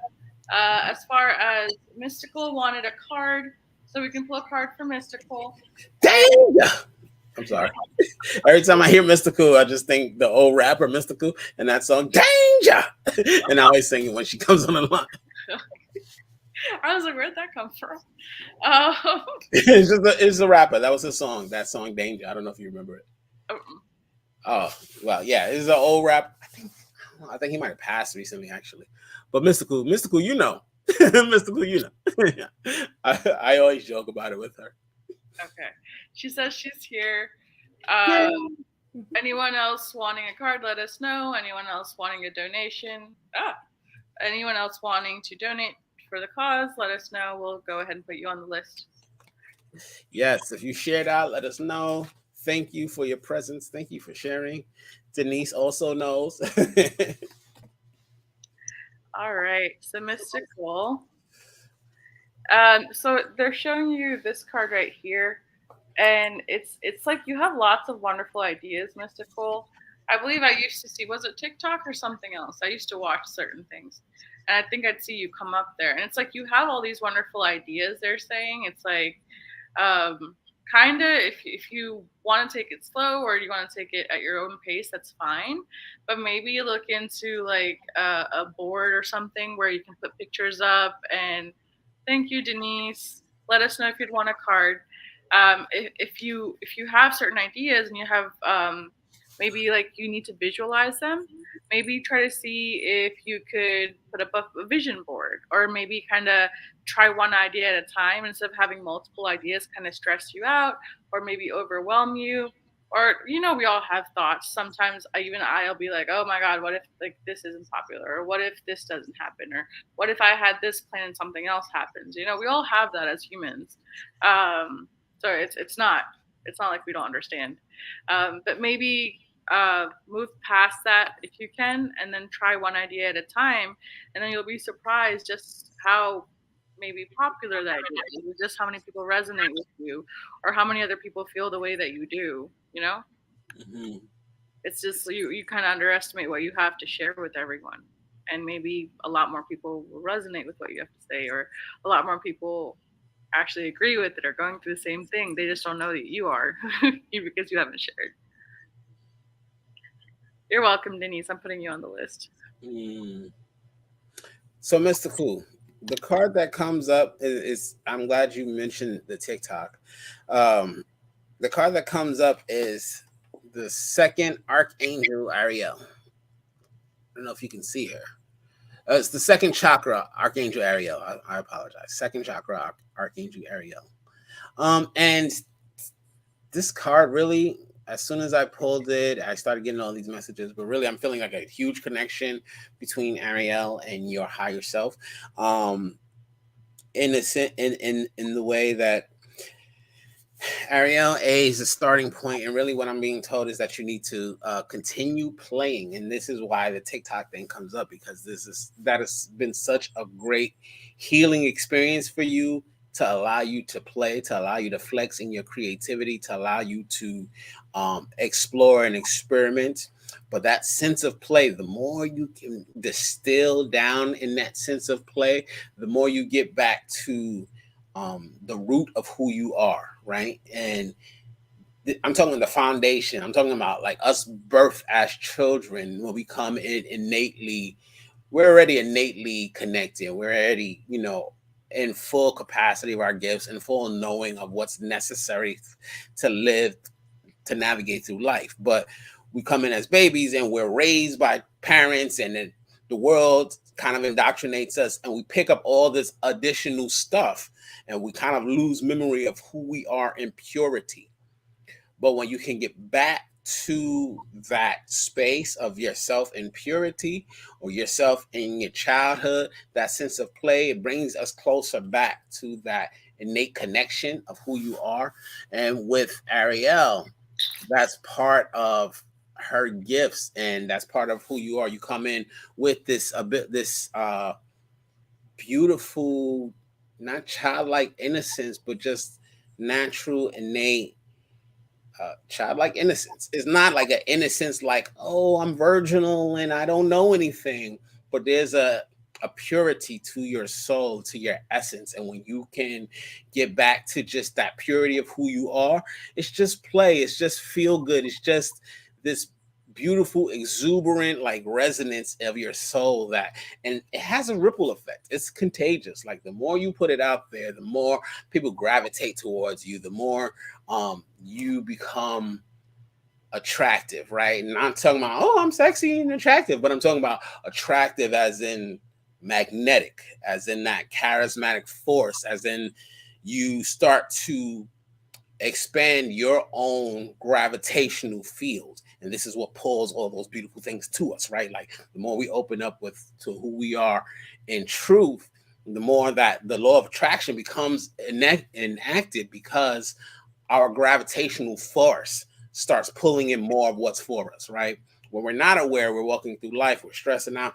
As far as Mystical wanted a card, so we can pull a card for Mystical. Danger! I'm sorry. Every time I hear Mystical, I just think the old rapper Mystical and that song Danger, and I always sing it when she comes on the line. I was like, where'd that come from? It's a rapper. That was his song. That song Danger. I don't know if you remember it. Oh well, yeah, it's an old rap. I think he might have passed recently, actually. But Mystical, you know, Mystical, you know. I always joke about it with her. Okay. She says she's here. Anyone else wanting a card, let us know. Anyone else wanting a donation? Anyone else wanting to donate for the cause, let us know. We'll go ahead and put you on the list. Yes, if you shared out, let us know. Thank you for your presence. Thank you for sharing. Denise also knows. All right. So Mystical. So they're showing you this card right here, and it's like you have lots of wonderful ideas, Mystical. I believe I used to see, was it TikTok or something else? I used to watch certain things, and I think I'd see you come up there, and it's like you have all these wonderful ideas. They're saying it's like, kind of if you want to take it slow or you want to take it at your own pace, that's fine. But maybe look into like a board or something where you can put pictures up and thank you, Denise. Let us know if you'd want a card. If you have certain ideas and you have maybe like you need to visualize them, maybe try to see if you could put up a vision board, or maybe kind of try one idea at a time instead of having multiple ideas kind of stress you out or maybe overwhelm you. Or we all have thoughts. Sometimes I'll be like, oh my god, what if like this isn't popular, or what if this doesn't happen, or what if I had this plan and something else happens. We all have that as humans. So it's not like we don't understand. But maybe move past that if you can, and then try one idea at a time, and then you'll be surprised just how maybe popular that idea is, just how many people resonate with you, or how many other people feel the way that you do. Mm-hmm. It's just you kind of underestimate what you have to share with everyone. and maybe a lot more people will resonate with what you have to say, or a lot more people actually agree with it or going through the same thing. They just don't know that you are because you haven't shared. You're welcome, Denise. I'm putting you on the list. Mm. So, Mr. Cool, the card that comes up is I'm glad you mentioned the TikTok. Um, the card that comes up is the second Archangel Ariel. I don't know if you can see her. It's the second chakra, Archangel Ariel. I apologize. Second chakra, Archangel Ariel. And this card really, as soon as I pulled it, I started getting all these messages. But really, I'm feeling like a huge connection between Ariel and your higher self. In the way that Ariel A is a starting point, and really what I'm being told is that you need to continue playing, and this is why the TikTok thing comes up, because that has been such a great healing experience for you, to allow you to play, to allow you to flex in your creativity, to allow you to explore and experiment. But that sense of play, the more you can distill down in that sense of play, the more you get back to the root of who you are, right? And I'm talking the foundation. I'm talking about like us birth as children, when we come in innately, we're already innately connected. We're already, in full capacity of our gifts and full knowing of what's necessary to live, to navigate through life. But we come in as babies and we're raised by parents, and then the world kind of indoctrinates us, and we pick up all this additional stuff, and we kind of lose memory of who we are in purity. But when you can get back to that space of yourself in purity, or yourself in your childhood, that sense of play, it brings us closer back to that innate connection of who you are. And with Ariel, that's part of her gifts, and that's part of who you are. You come in with this a bit this beautiful, not childlike innocence, but just natural, innate childlike innocence. It's not like an innocence like, oh, I'm virginal and I don't know anything, but there's a purity to your soul, to your essence. And when you can get back to just that purity of who you are, it's just play, it's just feel good, it's just this beautiful, exuberant like resonance of your soul, that, and it has a ripple effect. It's contagious. Like the more you put it out there, the more people gravitate towards you, the more you become attractive, right? And I'm talking about, oh, I'm sexy and attractive, but I'm talking about attractive as in magnetic, as in that charismatic force, as in you start to expand your own gravitational field. And this is what pulls all those beautiful things to us, right? Like the more we open up to who we are in truth, the more that the law of attraction becomes enacted, because our gravitational force starts pulling in more of what's for us, right? When we're not aware, we're walking through life, we're stressing out.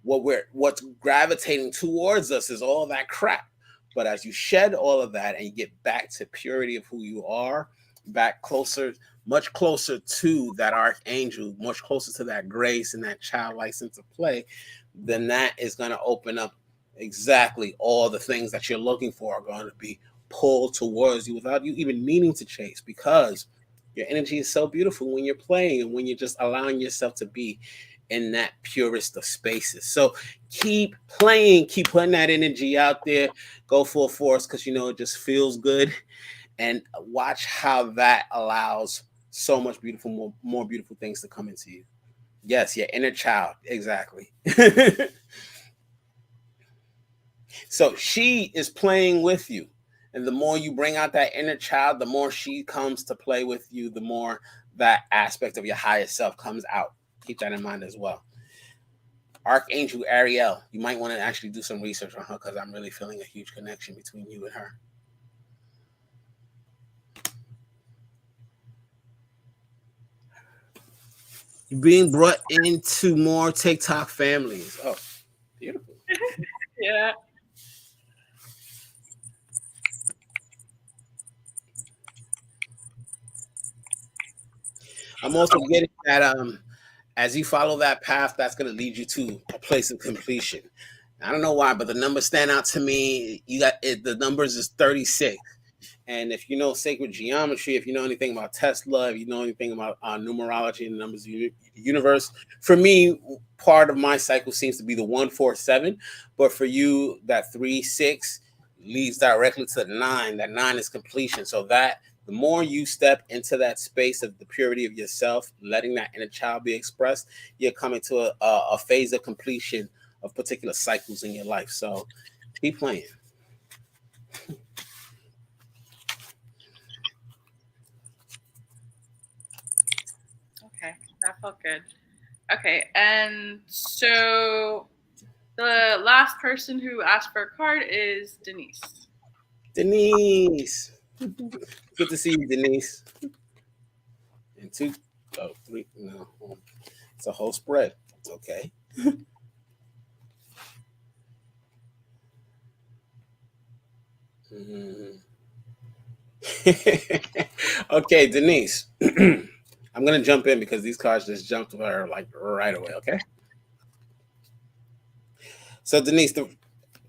What's gravitating towards us is all that crap. But as you shed all of that and you get back to purity of who you are, back closer, much closer to that archangel, much closer to that grace and that childlike sense of play, then that is going to open up exactly all the things that you're looking for are going to be pulled towards you without you even needing to chase, because your energy is so beautiful when you're playing and when you're just allowing yourself to be in that purest of spaces. So keep playing, keep putting that energy out there, go full force, because it just feels good, and watch how that allows so much beautiful, more beautiful things to come into you. Yes, your inner child, exactly. So she is playing with you. And the more you bring out that inner child, the more she comes to play with you, the more that aspect of your highest self comes out. Keep that in mind as well. Archangel Ariel, you might want to actually do some research on her, because I'm really feeling a huge connection between you and her. You're being brought into more TikTok families. Oh, beautiful. Yeah. I'm also getting that As you follow that path, that's going to lead you to a place of completion. I don't know why, but the numbers stand out to me. You got it, the numbers is 36. And if you know sacred geometry, if you know anything about Tesla, if you know anything about numerology and the numbers of the universe, for me, part of my cycle seems to be the 147. But for you, that 3-6 leads directly to the 9. That 9 is completion. So that the more you step into that space of the purity of yourself, letting that inner child be expressed, you're coming to a phase of completion of particular cycles in your life. So keep playing. Okay, that felt good. Okay, and so the last person who asked for a card is Denise. Denise. Good to see you, Denise. And 2, 3, no. It's a whole spread. Okay. Mhm. Okay, Denise. I'm gonna jump in because these cards just jumped to her like right away. Okay. So Denise,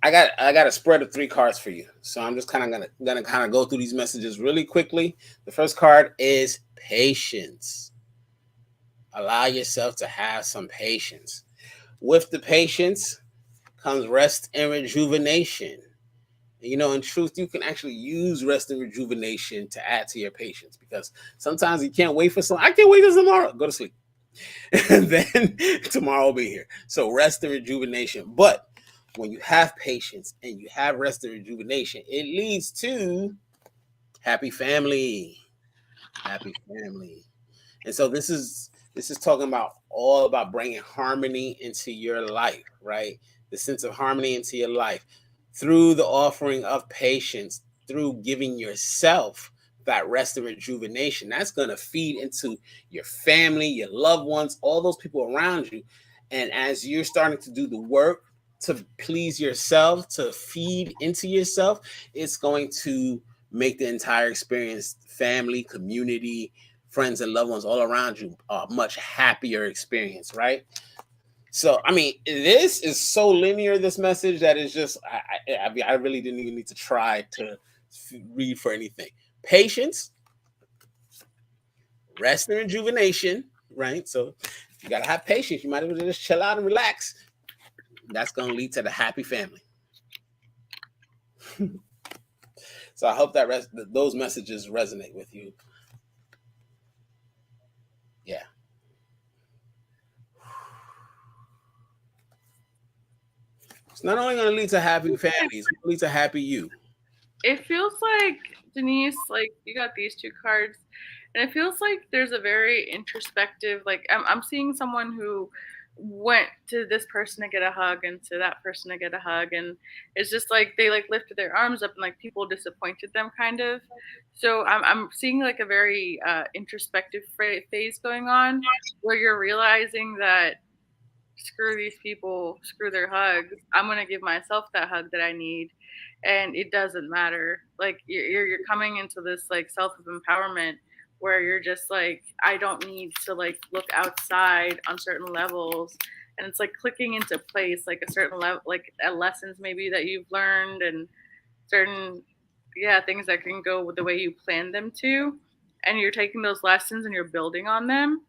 I got a spread of 3 cards for you. So I'm just kind of gonna kind of go through these messages really quickly. The first card is patience. Allow yourself to have some patience. With the patience comes rest and rejuvenation. You know, in truth, you can actually use rest and rejuvenation to add to your patience because sometimes you can't wait for some. I can't wait till tomorrow. Go to sleep. And then tomorrow will be here. So rest and rejuvenation. But when you have patience and you have rest and rejuvenation, it leads to happy family. Happy family. And so this is talking about all about bringing harmony into your life, right? The sense of harmony into your life through the offering of patience, through giving yourself that rest and rejuvenation. That's going to feed into your family, your loved ones, all those people around you. And as you're starting to do the work to please yourself, to feed into yourself, it's going to make the entire experience, family, community, friends and loved ones all around you a much happier experience, right? So, I mean, this is so linear. This message that is just, I really didn't even need to try to read for anything. Patience, rest and rejuvenation, right? So, you gotta have patience. You might as well just chill out and relax. That's gonna lead to the happy family. So, I hope that those messages resonate with you. Yeah. It's not only going to lead to happy families, it's going to lead to happy you. It feels like, Denise, like you got these 2 cards, and it feels like there's a very introspective, like I'm seeing someone who went to this person to get a hug and to that person to get a hug, and it's just like they like lifted their arms up and like people disappointed them kind of. So I'm seeing like a very introspective phase going on where you're realizing that screw these people, screw their hugs. I'm gonna give myself that hug that I need, and it doesn't matter. Like you're coming into this like self of empowerment where you're just like, I don't need to like look outside on certain levels, and it's like clicking into place, like a certain level, like lessons maybe that you've learned and certain things that can go with the way you plan them to, and you're taking those lessons and you're building on them.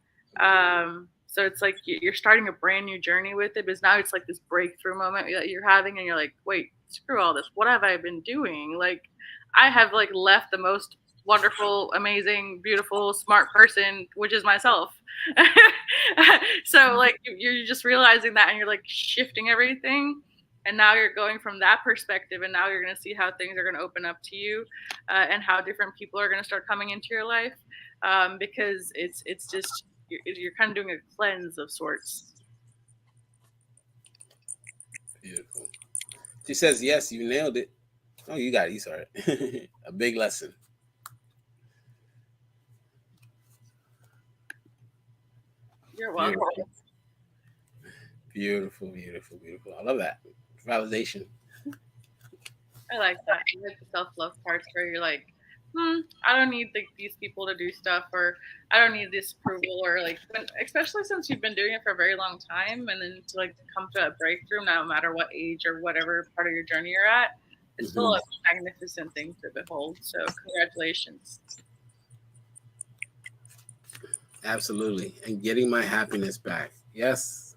So it's like you're starting a brand new journey with it, but now it's like this breakthrough moment that you're having, and you're like, wait, screw all this. What have I been doing? Like, I have like left the most wonderful, amazing, beautiful, smart person, which is myself. So like you're just realizing that, and you're like shifting everything, and now you're going from that perspective, and now you're going to see how things are going to open up to you, and how different people are going to start coming into your life, because it's just you're kind of doing a cleanse of sorts. Beautiful. She says, yes, you nailed it. Oh, you got it. You saw it. A big lesson. You're welcome. Beautiful. Beautiful, beautiful, beautiful. I love that. Validation. I like that. I like the self love parts where you're like I don't need these people to do stuff, or I don't need this approval, or like, especially since you've been doing it for a very long time, and then to like come to a breakthrough, no matter what age or whatever part of your journey you're at, it's still a magnificent thing to behold. So congratulations. Absolutely. And getting my happiness back. Yes.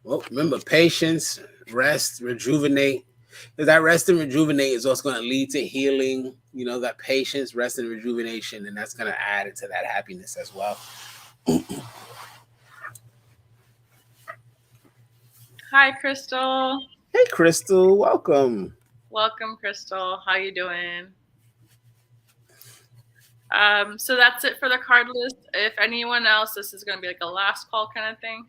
Well, remember, patience, rest, rejuvenate. Because that rest and rejuvenate is what's going to lead to healing. You know, that patience, rest, and rejuvenation. And that's going to add into that happiness as well. Hi, Crystal. Hey, Crystal. Welcome. Welcome, Crystal. How you doing? So that's it for the card list. If anyone else, this is going to be like a last call kind of thing.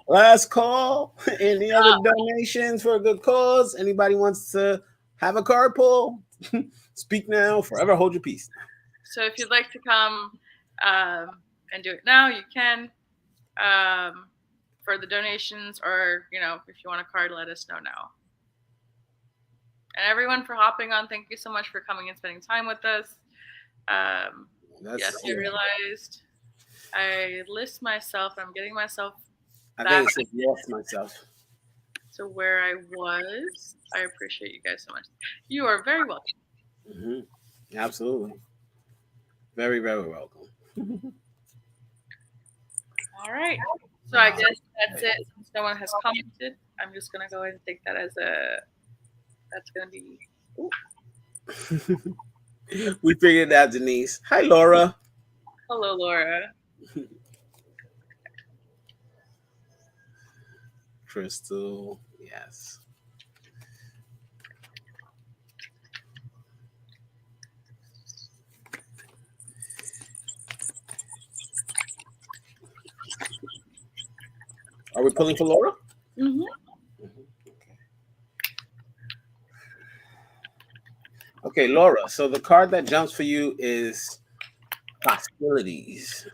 Last call. Any other donations for a good cause? Anybody wants to have a card pull? Speak now, forever hold your peace. So if you'd like to come and do it now, you can. For the donations, or if you want a card, let us know now. And everyone for hopping on, thank you so much for coming and spending time with us. Yes, I realized I list myself. I'm getting myself I think it's lost myself. to where I was. I appreciate you guys so much. You are very welcome. Mm-hmm. Absolutely. Very, very welcome. All right. So I guess that's it. Since no one has commented, I'm just going to go ahead and take that as that's going to be. We figured it out, Denise. Hi, Laura. Hello, Laura. Crystal, yes. Are we pulling for Laura? Mm-hmm. Okay, Laura. So the card that jumps for you is hostilities.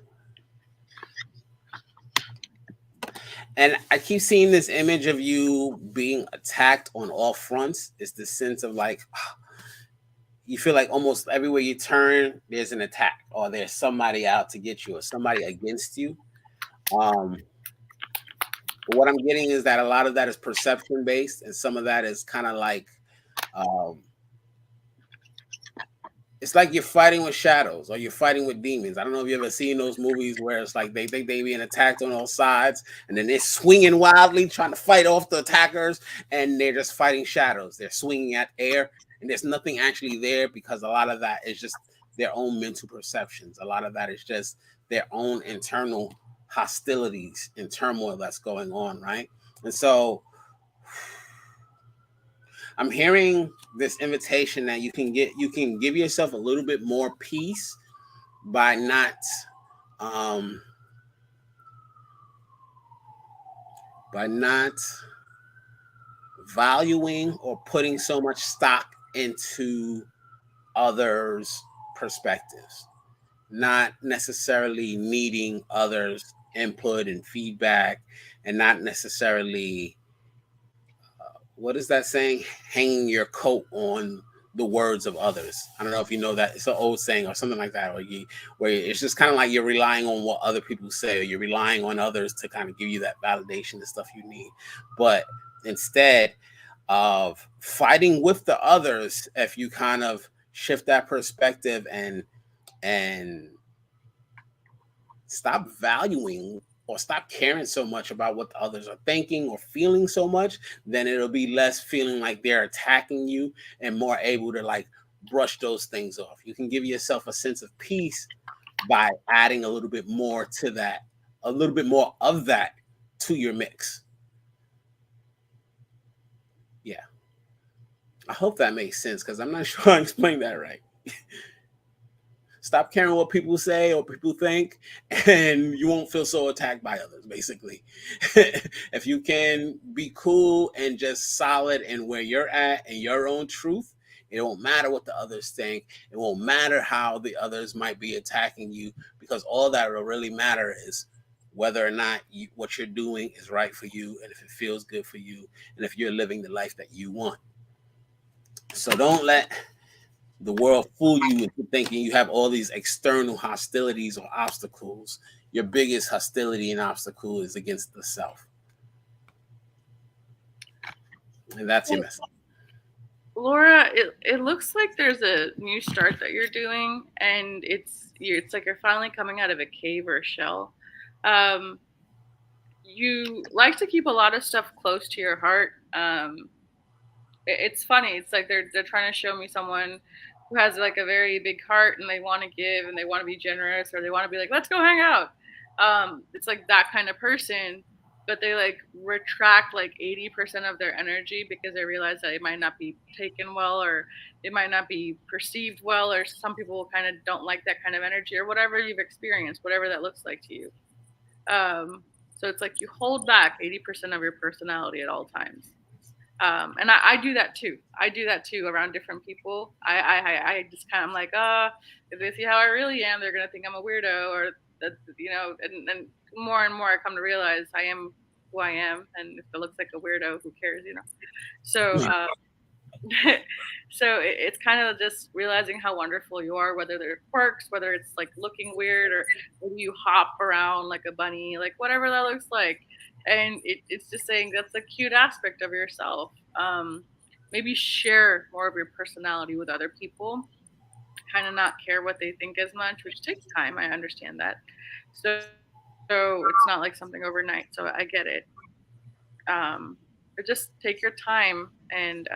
And I keep seeing this image of you being attacked on all fronts. It's the sense of like, you feel like almost everywhere you turn, there's an attack, or there's somebody out to get you, or somebody against you. But what I'm getting is that a lot of that is perception based, and some of that is kind of like, it's like you're fighting with shadows or you're fighting with demons. I don't know if you ever seen those movies where it's like they think they're being attacked on all sides, and then they're swinging wildly trying to fight off the attackers, and they're just fighting shadows. They're swinging at air, and there's nothing actually there, because a lot of that is just their own mental perceptions. A lot of that is just their own internal hostilities and turmoil that's going on, right? And so I'm hearing this invitation that you can give yourself a little bit more peace by not valuing or putting so much stock into others' perspectives, not necessarily needing others' input and feedback, and not necessarily what is that saying? Hanging your coat on the words of others. I don't know if you know that. It's an old saying or something like that, where it's just kind of like you're relying on what other people say, or you're relying on others to kind of give you that validation, the stuff you need. But instead of fighting with the others, if you kind of shift that perspective and stop valuing or stop caring so much about what the others are thinking or feeling so much, then it'll be less feeling like they're attacking you and more able to like brush those things off. You can give yourself a sense of peace by adding a little bit more to that, a little bit more of that to your mix. Yeah. I hope that makes sense, because I'm not sure I explained that right. Stop caring what people say or people think, and you won't feel so attacked by others, basically. If you can be cool and just solid in where you're at and your own truth, it won't matter what the others think. It won't matter how the others might be attacking you, because all that will really matter is whether or not what you're doing is right for you, and if it feels good for you, and if you're living the life that you want. So don't let the world fool you into thinking you have all these external hostilities or obstacles. Your biggest hostility and obstacle is against the self. And that's your message. Laura, it looks like there's a new start that you're doing, and it's like you're finally coming out of a cave or a shell. Um, you like to keep a lot of stuff close to your heart. It's funny. It's like they're trying to show me someone who has like a very big heart and they want to give and they want to be generous or they want to be like, let's go hang out. It's like that kind of person, but they like retract like 80% of their energy because they realize that it might not be taken well or it might not be perceived well, or some people kind of don't like that kind of energy or whatever you've experienced, whatever that looks like to you. Um, so it's like you hold back 80% of your personality at all times. And I do that too. I do that too around different people. I just kind of like, if they see how I really am, they're gonna think I'm a weirdo, or that and more and more I come to realize I am who I am, and if it looks like a weirdo, who cares? So so it's kind of just realizing how wonderful you are, whether they're quirks, whether it's like looking weird or maybe you hop around like a bunny, like whatever that looks like. And it's just saying that's a cute aspect of yourself. Maybe share more of your personality with other people, kind of not care what they think as much, which takes time. I understand that. So it's not like something overnight. So I get it. But just take your time and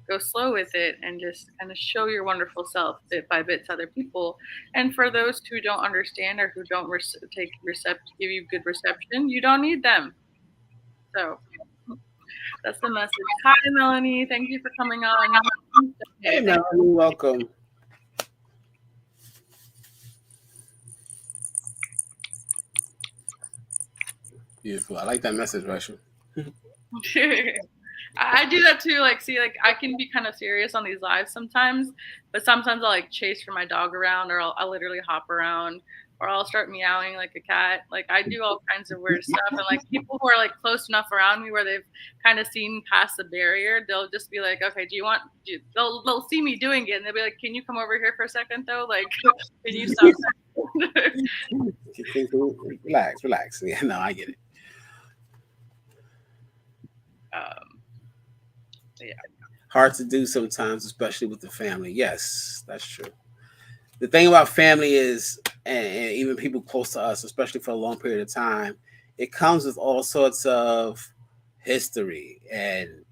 go slow with it and just kind of show your wonderful self bit by bit to other people. And for those who don't understand or who don't give you good reception, you don't need them. So that's the message. Hi, Melanie. Thank you for coming on. Hey, Melanie, welcome. Beautiful. I like that message, Rachel. I do that too. Like, see, like I can be kind of serious on these lives sometimes, but sometimes I'll like chase for my dog around, or I'll literally hop around, or I'll start meowing like a cat. Like I do all kinds of weird stuff, and like people who are like close enough around me where they've kind of seen past the barrier, they'll just be like, okay, they'll see me doing it, and they'll be like, can you come over here for a second though? Like, can you stop? Relax. Yeah, no, I get it. Yeah. Hard to do sometimes, especially with the family. Yes, that's true. The thing about family is, and even people close to us, especially for a long period of time, it comes with all sorts of history and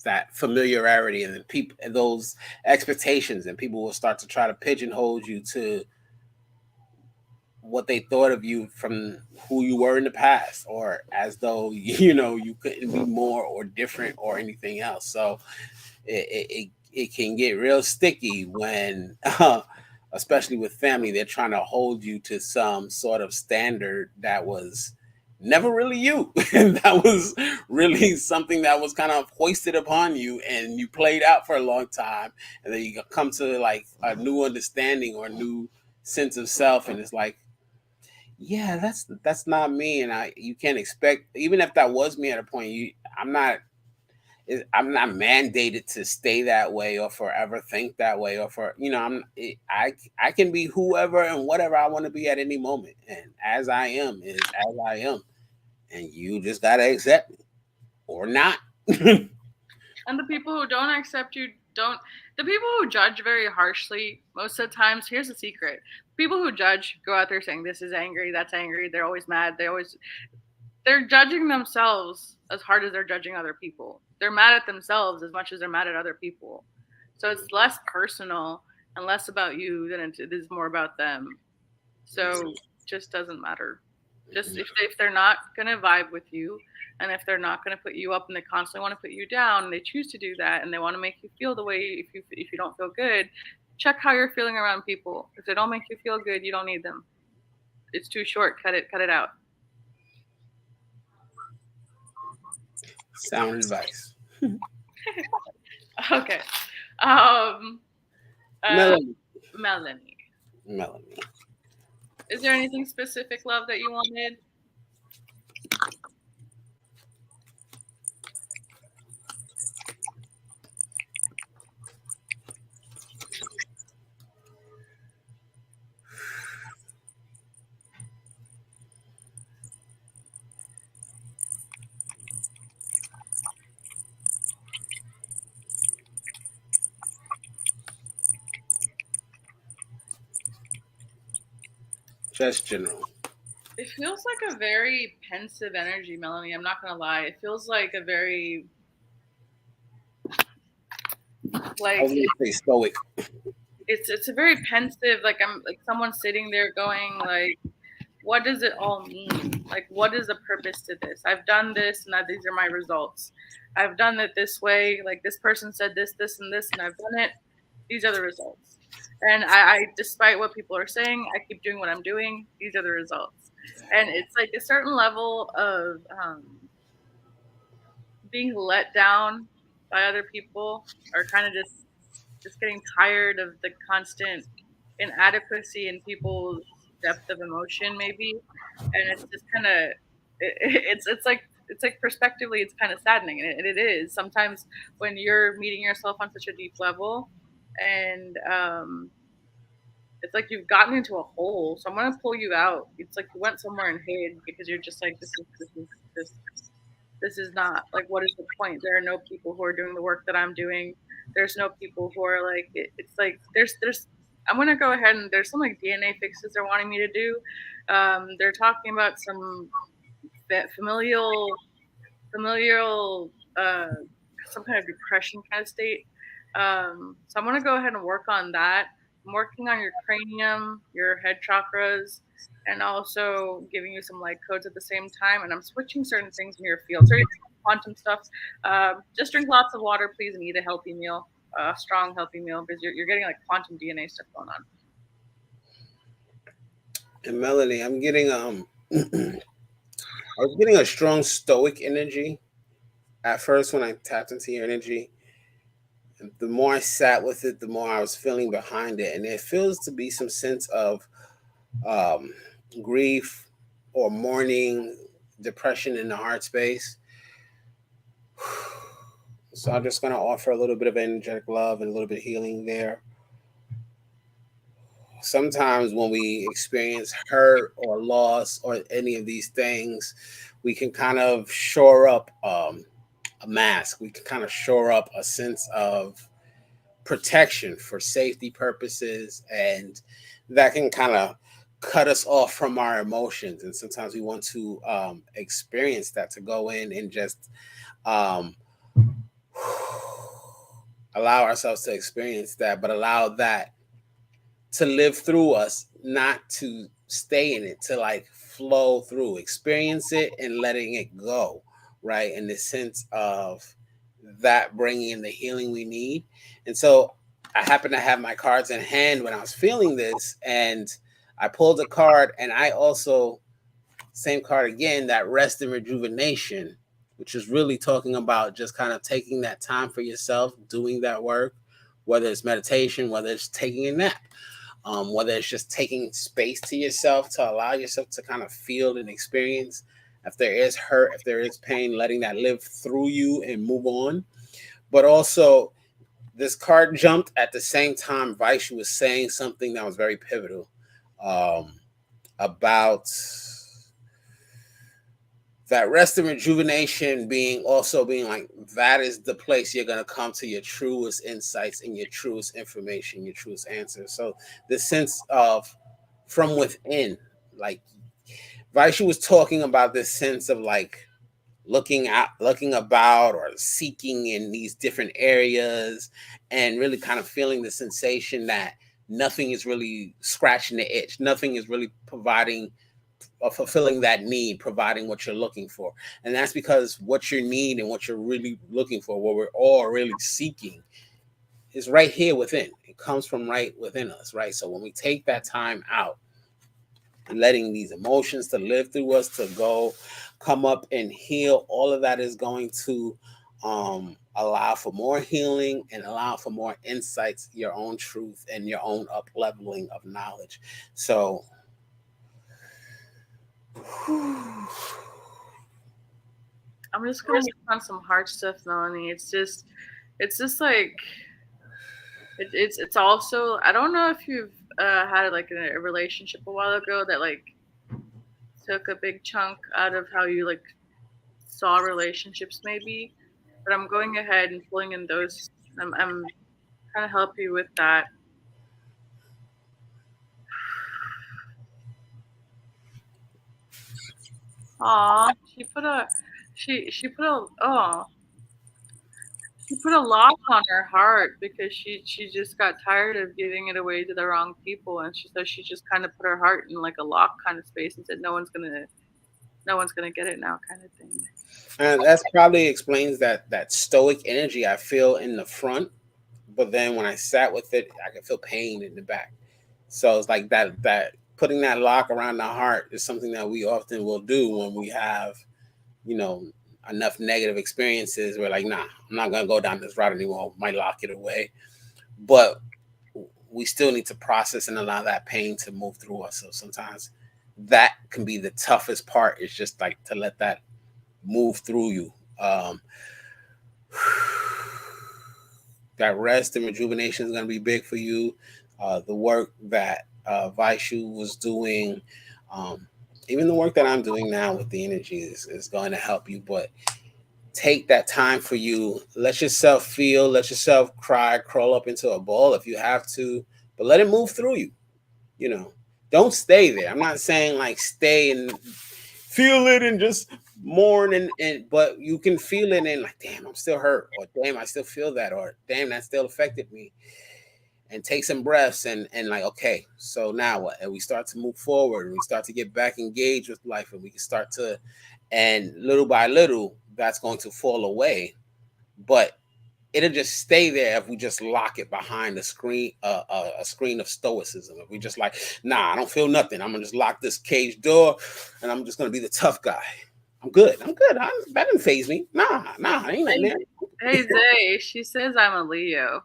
that familiarity, and people and those expectations, and people will start to try to pigeonhole you to what they thought of you from who you were in the past, or as though you couldn't be more or different or anything else. So it can get real sticky when especially with family, they're trying to hold you to some sort of standard that was never really you. And that was really something that was kind of hoisted upon you and you played out for a long time, and then you come to like a new understanding or a new sense of self, and it's like, yeah, that's not me. And you can't expect, even if that was me at a point, I'm not mandated to stay that way or forever think that way, or I can be whoever and whatever I want to be at any moment, and as I am is as I am, and you just gotta accept me or not. And the people who don't accept you don't. The people who judge very harshly, most of the times, here's the secret: people who judge go out there saying this is angry, that's angry. They're always mad. They're judging themselves as hard as they're judging other people. They're mad at themselves as much as they're mad at other people. So it's less personal and less about you than it is more about them. So it just doesn't matter. Just if they're not gonna vibe with you, and if they're not gonna put you up, and they constantly want to put you down, and they choose to do that, and they want to make you feel the way, if you don't feel good, check how you're feeling around people. If they don't make you feel good, you don't need them. It's too short. Cut it out. Sound advice. Okay. Um, Melanie. Melanie. Is there anything specific, love, that you wanted? Just general. It feels like a very pensive energy, Melanie. I'm not gonna lie. It feels like a very I like was going to say stoic. it's a very pensive. Like I'm like someone sitting there going like, what does it all mean? Like, what is the purpose to this? I've done this, and these are my results. I've done it this way. Like this person said this, this, and this, and I've done it. These are the results. And despite what people are saying, I keep doing what I'm doing. These are the results. And it's like a certain level of being let down by other people, or kind of just getting tired of the constant inadequacy in people's depth of emotion, maybe. And it's just kind of it's like prospectively it's kind of saddening, and it is sometimes when you're meeting yourself on such a deep level, and it's like you've gotten into a hole, so I'm gonna pull you out. It's like you went somewhere and hid because you're just like this this is not like, what is the point? There are no people who are doing the work that I'm doing. There's no people who are like it's like there's I'm gonna go ahead and there's some like DNA fixes they're wanting me to do. They're talking about some familial some kind of depression kind of state. So I'm gonna go ahead and work on that. I'm working on your cranium, your head chakras, and also giving you some light codes at the same time. And I'm switching certain things in your field. So quantum stuff. Just drink lots of water, please, and eat a healthy meal, a strong healthy meal, because you're getting like quantum DNA stuff going on. And Melanie, I'm getting I was getting a strong stoic energy at first when I tapped into your energy. And the more I sat with it, the more I was feeling behind it, and it feels to be some sense of um, grief or mourning, depression in the heart space. So I'm just going to offer a little bit of energetic love and a little bit of healing there. Sometimes when we experience hurt or loss or any of these things, we can kind of shore up a mask. We can kind of shore up a sense of protection for safety purposes, and that can kind of cut us off from our emotions. And sometimes we want to experience that, to go in and just um, allow ourselves to experience that, but allow that to live through us, not to stay in it, to like flow through, experience it and letting it go, right? In the sense of that bringing in the healing we need. And so I happened to have my cards in hand when I was feeling this, and I pulled a card, and I also, same card again, that rest and rejuvenation, which is really talking about just kind of taking that time for yourself, doing that work, whether it's meditation, whether it's taking a nap, whether it's just taking space to yourself to allow yourself to kind of feel and experience. If there is hurt, if there is pain, letting that live through you and move on. But also, this card jumped at the same time. Vaishu was saying something that was very pivotal um, about that rest and rejuvenation being also being like, that is the place you're going to come to your truest insights and your truest information, your truest answers. So the sense of from within, like Vaishu was talking about this sense of like looking out, looking about, or seeking in these different areas, and really kind of feeling the sensation that nothing is really scratching the itch, nothing is really providing or fulfilling that need, providing what you're looking for. And that's because what you need and what you're really looking for, what we're all really seeking, is right here within. It comes from right within us, right? So when we take that time out, letting these emotions to live through us, to go come up and heal, all of that is going to allow for more healing and allow for more insights, your own truth, and your own up leveling of knowledge. So I'm just gonna speak on some hard stuff, Melanie. It's just like it's also, I don't know if you've had like a relationship a while ago that like took a big chunk out of how you like saw relationships maybe, but I'm going ahead and pulling in those. I'm trying to help you with that. Aw, she put a she put a lock on her heart because she just got tired of giving it away to the wrong people, and she said she just kind of put her heart in like a lock kind of space and said no one's gonna get it now kind of thing. And that's probably explains that stoic energy I feel in the front, but then when I sat with it, I could feel pain in the back. So it's like that putting that lock around the heart is something that we often will do when we have, you know, enough negative experiences. We're like, nah, I'm not gonna go down this route anymore. Might lock it away. But we still need to process and allow that pain to move through us. So sometimes that can be the toughest part, is just like to let that move through you. That rest and rejuvenation is going to be big for you. The work that Vaishu was doing, um, even the work that I'm doing now with the energy is going to help you. But take that time for you. Let yourself feel, let yourself cry, crawl up into a ball if you have to, but let it move through you. You know, don't stay there. I'm not saying like stay and feel it and just mourn and but you can feel it and like, damn, I'm still hurt, or damn, I still feel that, or damn, that still affected me. And take some breaths and like, okay, so now what? And we start to move forward and we start to get back engaged with life, and we can start to, and little by little that's going to fall away. But it'll just stay there if we just lock it behind a screen of stoicism. If we just like, nah, I don't feel nothing, I'm gonna just lock this cage door and I'm just gonna be the tough guy. I'm good. That didn't phase me. Nah, ain't nothing there. Hey Zay, she says I'm a Leo.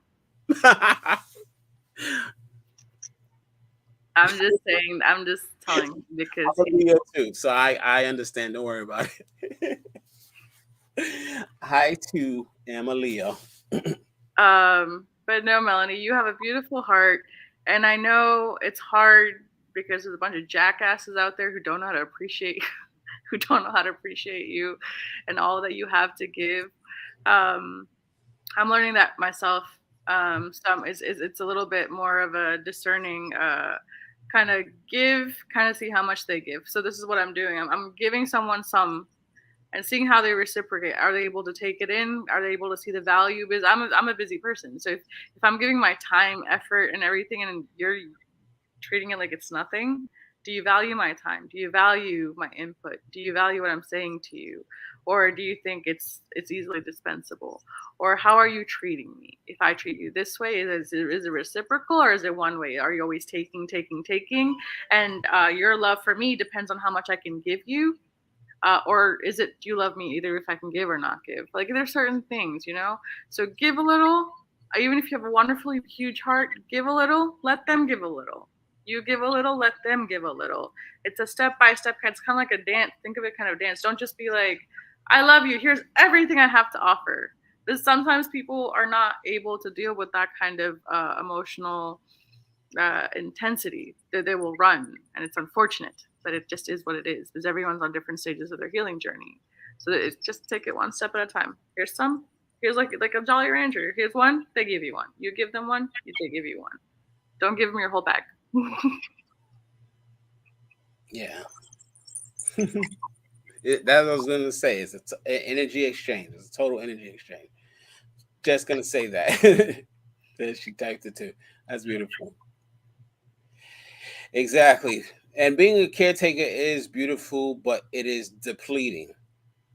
I'm just saying. I'm just telling you because I'm a Leo too, so I understand. Don't worry about it. I too am a Leo. But no, Melanie, you have a beautiful heart, and I know it's hard because there's a bunch of jackasses out there who don't know how to appreciate who don't know how to appreciate you and all that you have to give. Um, I'm learning that myself. Some is it's a little bit more of a discerning kind of give, kind of see how much they give. So this is what I'm doing. I'm giving someone some and seeing how they reciprocate. Are they able to take it in? Are they able to see the value? Because I'm a busy person. So if I'm giving my time, effort, and everything, and you're treating it like it's nothing, do you value my time? Do you value my input? Do you value what I'm saying to you? Or do you think it's easily dispensable? Or how are you treating me? If I treat you this way, is it reciprocal or is it one way? Are you always taking, taking, taking? And your love for me depends on how much I can give you, or is it, do you love me either if I can give or not give? Like there's certain things, so give a little. Even if you have a wonderfully huge heart, give a little, let them give a little. You give a little, let them give a little. It's a step by step. It's kind of like a dance. Think of it kind of dance. Don't just be like, I love you, here's everything I have to offer. Because sometimes people are not able to deal with that kind of emotional intensity that they will run, and it's unfortunate, but it just is what it is because everyone's on different stages of their healing journey. So it's just take it one step at a time. Here's like a Jolly Rancher. Here's one, they give you one. You give them one, they give you one. Don't give them your whole bag. Yeah. That's what I was going to say. It's an energy exchange. It's a total energy exchange. Just going to say that. That she typed it too. That's beautiful. Exactly. And being a caretaker is beautiful, but it is depleting,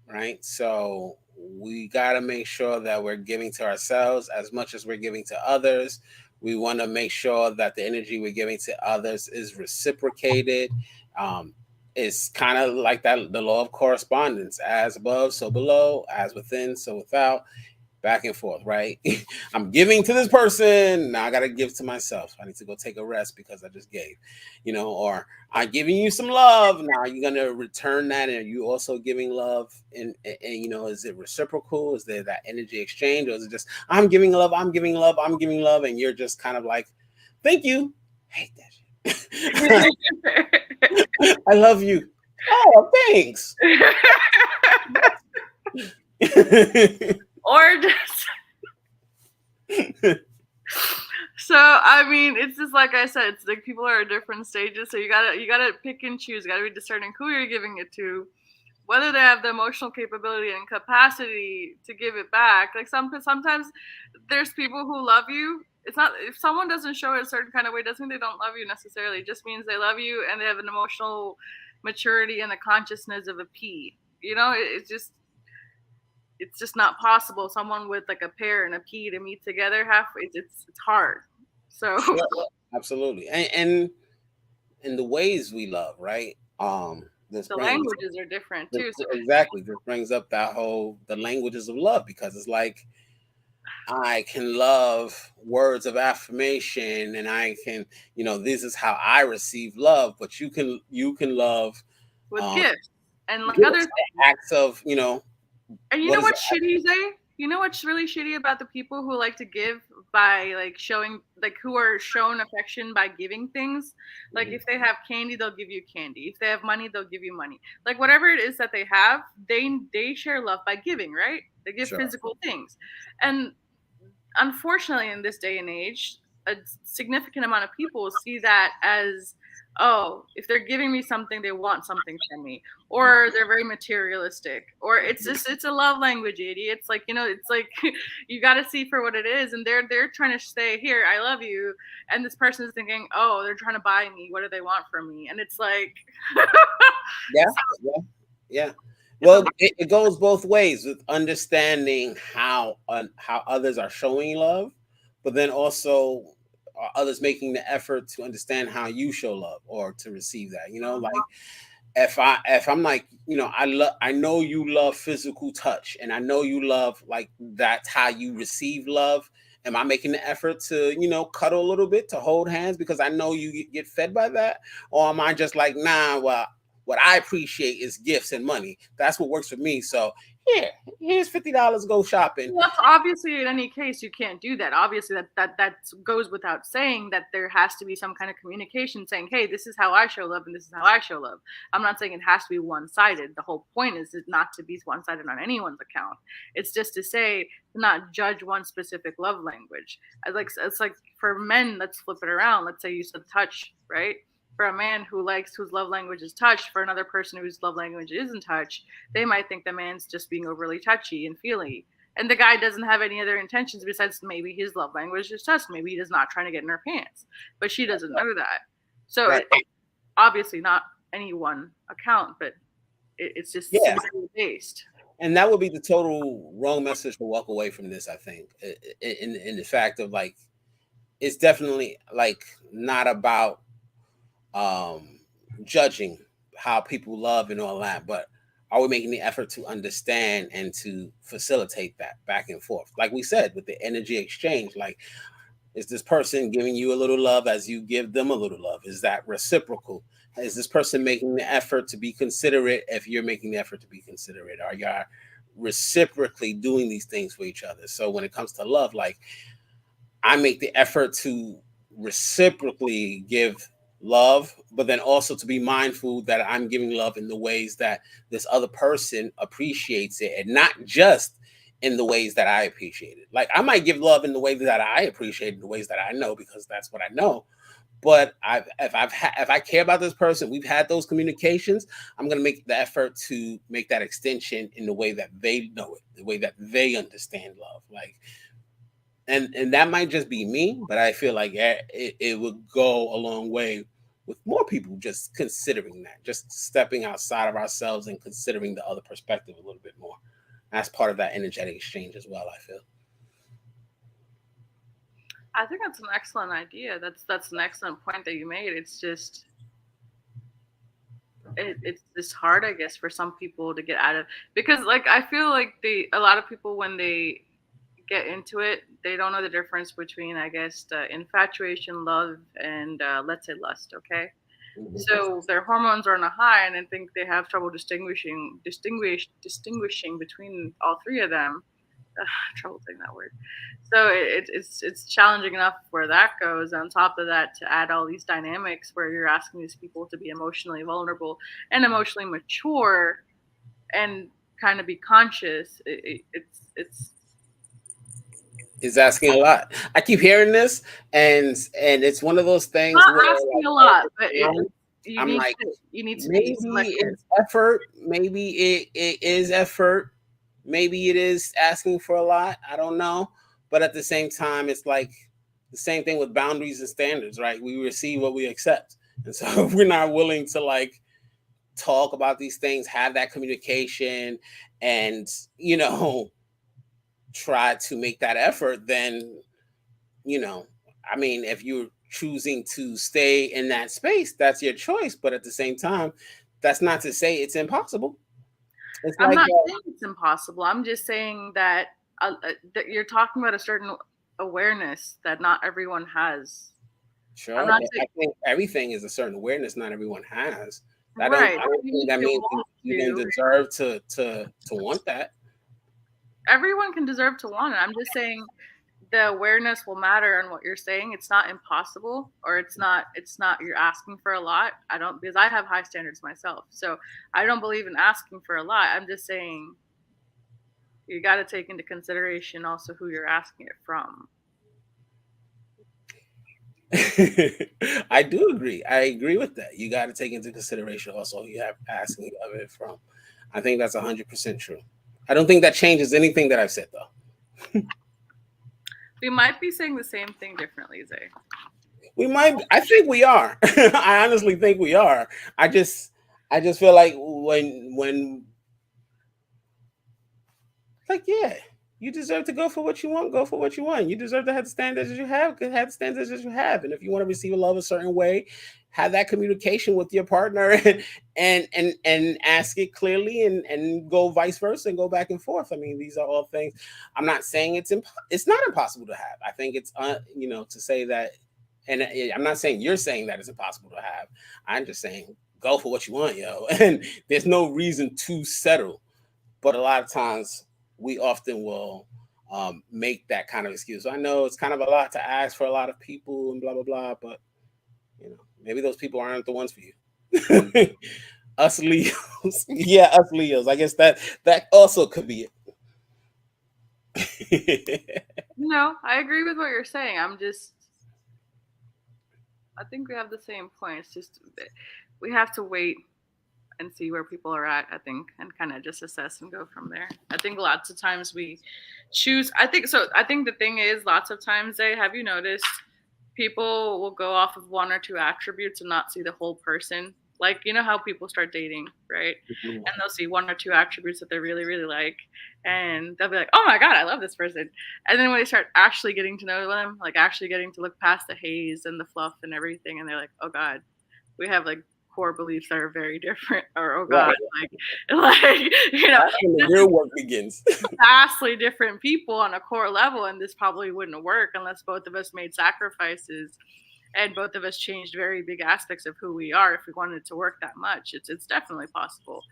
right? So we got to make sure that we're giving to ourselves as much as we're giving to others. We want to make sure that the energy we're giving to others is reciprocated. Um, it's kind of like that, the law of correspondence: as above, so below; as within, so without. Back and forth, right? I'm giving to this person. Now I got to give to myself. I need to go take a rest because I just gave, or I'm giving you some love. Now you're going to return that. And are you also giving love? And, is it reciprocal? Is there that energy exchange? Or is it just, I'm giving love, I'm giving love, I'm giving love. And you're just kind of like, thank you. I hate that shit. I love you. Oh, thanks. Or just so I mean, it's just like I said, it's like people are at different stages, so you gotta pick and choose. You gotta be discerning who you're giving it to, whether they have the emotional capability and capacity to give it back. Like sometimes there's people who love you. It's not, if someone doesn't show it a certain kind of way, doesn't mean they don't love you necessarily. It just means they love you and they have an emotional maturity and the consciousness of a pea. You know, it's just not possible. Someone with like a pear and a pea to meet together halfway, it's hard. So Sure. Absolutely. And the ways we love, right? This the brings languages are different too. So exactly, this brings up that whole the languages of love, because it's like I can love words of affirmation, and I can, this is how I receive love, but you can love with um gifts and like other gifts, things. acts of, And you what know is it? what's shitty, Zay? You know what's really shitty about the people who like to give by like showing, like who are shown affection by giving things? Like Mhm. if they have candy, they'll give you candy. If they have money, they'll give you money. Like whatever it is that they have, they share love by giving, right? They give Sure. physical things. And unfortunately in this day and age a significant amount of people see that as, oh, if they're giving me something they want something from me, or they're very materialistic, or it's a love language, idiot. It's like, it's like you got to see for what it is, and they're trying to say, here, I love you, and this person is thinking, oh, they're trying to buy me, what do they want from me? And it's like Yeah, yeah, yeah. it's a Well, it goes both ways with understanding how others are showing love, but then also others making the effort to understand how you show love or to receive that. Like if I'm like, I know you love physical touch, and I know you love, like, that's how you receive love. Am I making the effort to, cuddle a little bit, to hold hands, because I know you get fed by that? Or am I just like, nah, well, what I appreciate is gifts and money. That's what works for me. So here, here's $50, go shopping. Well, that's obviously, in any case, you can't do that. Obviously, that goes without saying, that there has to be some kind of communication saying, "Hey, this is how I show love, and this is how I show love." I'm not saying it has to be one-sided. The whole point is not to be one-sided on anyone's account. It's just to say, to not judge one specific love language. It's like for men, let's flip it around. Let's say you said touch, right? For a man whose love language is touch, for another person whose love language isn't touch, they might think the man's just being overly touchy and feely. And the guy doesn't have any other intentions besides maybe his love language is touch. Maybe he's not trying to get in her pants, but she doesn't know that. So Right. obviously not any one account, but it's just Yeah. scenario based. And that would be the total wrong message to walk away from this, I think, in the fact of, like, it's definitely, like, not about um judging how people love and all that, but are we making the effort to understand and to facilitate that back and forth, like we said, with the energy exchange? Like, is this person giving you a little love as you give them a little love? Is that reciprocal? Is this person making the effort to be considerate if you're making the effort to be considerate? Are y'all reciprocally doing these things for each other? So when it comes to love, like, I make the effort to reciprocally give love, but then also to be mindful that I'm giving love in the ways that this other person appreciates it, and not just in the ways that I appreciate it. Like, I might give love in the way that I appreciate it, in the ways that I know, because that's what I know. But if I care about this person, we've had those communications, I'm gonna make the effort to make that extension in the way that they know it, the way that they understand love. Like, and that might just be me, but I feel like it would go a long way with more people just considering that, just stepping outside of ourselves and considering the other perspective a little bit more. That's part of that energetic exchange as well, I feel. I think that's an excellent idea. That's an excellent point that you made. It's just it's just hard, I guess, for some people to get out of, because like I feel like a lot of people, when they get into it, they don't know the difference between, I guess, the infatuation, love, and let's say lust. Okay, Mhm. so their hormones are on a high, and I think they have trouble distinguishing between all three of them. Trouble saying that word. So it's challenging enough where that goes. On top of that, to add all these dynamics where you're asking these people to be emotionally vulnerable and emotionally mature and kind of be conscious. It's asking a lot. I keep hearing this, and it's one of those things Not where, asking like, a lot, over but time, You I'm need like, to you need to be maybe selective. it's effort. Maybe it is effort. Maybe it is asking for a lot. I don't know. But at the same time, it's like the same thing with boundaries and standards, right? We receive what we accept. And so if we're not willing to like talk about these things, have that communication, and, you know, try to make that effort, then, you know, I mean, if you're choosing to stay in that space, that's your choice. But at the same time, that's not to say it's impossible. It's I'm like, not saying it's impossible. I'm just saying that you're talking about a certain awareness that not everyone has. I'm sure, not but I saying think everything is a certain awareness not everyone has. right. I don't Even think if that you means want you don't to, deserve to want that. everyone can deserve to want it. I'm just saying the awareness will matter on what you're saying. It's not impossible, or it's not you're asking for a lot. I don't, because I have high standards myself. So I don't believe in asking for a lot. I'm just saying you got to take into consideration also who you're asking it from. I do agree. I agree with that. You got to take into consideration also who you have asking of it from. I think that's 100% true. I don't think that changes anything that I've said though. We might be saying the same thing differently, Zay. We might. I think we are. I honestly think we are. I just feel like when like, yeah, you deserve to go for what you want. Go for what you want. You deserve to have the standards that you have. Have the standards that you have. And if you want to receive a love a certain way, have that communication with your partner and ask it clearly and go vice versa and go back and forth. I mean, these are all things. I'm not saying it's not impossible to have. I think it's you know, to say that. And I'm not saying you're saying that it's impossible to have. I'm just saying go for what you want, yo. And there's no reason to settle. But a lot of times we often will make that kind of excuse. So I know it's kind of a lot to ask for a lot of people and blah blah blah, but you know, maybe those people aren't the ones for you. Us Leos, yeah, us Leos. I guess that also could be it. No, I agree with what you're saying. I think we have the same point. It's just we have to wait and see where people are at, I think, and kind of just assess and go from there. I think lots of times we choose, I think the thing is, lots of times, have you noticed people will go off of one or two attributes and not see the whole person? Like, you know how people start dating, right? And they'll see one or two attributes that they really, really like. And they'll be like, oh my God, I love this person. And then when they start actually getting to know them, like actually getting to look past the haze and the fluff and everything, and they're like, oh God, we have like core beliefs that are very different, or oh God, Right. like you know, That's when the real work begins. vastly different people on a core level, and this probably wouldn't work unless both of us made sacrifices and both of us changed very big aspects of who we are if we wanted it to work that much. It's definitely possible,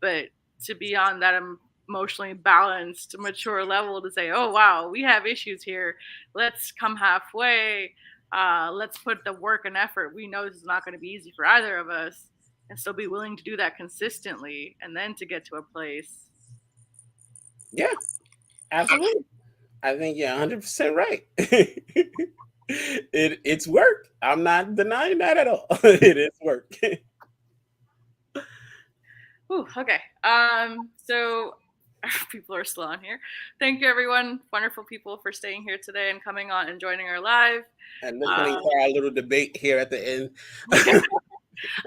but to be on that emotionally balanced, mature level to say, oh wow, we have issues here, let's come halfway, let's put the work and effort, we know this is not going to be easy for either of us, and still be willing to do that consistently, and then to get to a place. Yeah, absolutely. I think you're 100% right. It's work. I'm not denying that at all. It is work. Ooh, okay. So people are still on here. Thank you, everyone. Wonderful people for staying here today and coming on and joining our live. And listening to our little debate here at the end.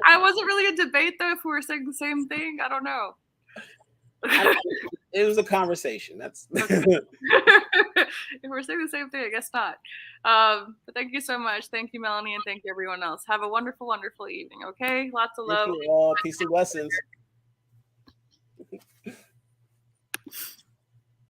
I wasn't really a debate though. If we were saying the same thing, I don't know. It was a conversation. That's Okay. If we're saying the same thing, I guess not. But thank you so much. Thank you, Melanie, and thank you, everyone else. Have a wonderful, wonderful evening. Okay, lots of Thank love. you all. Peace and blessings.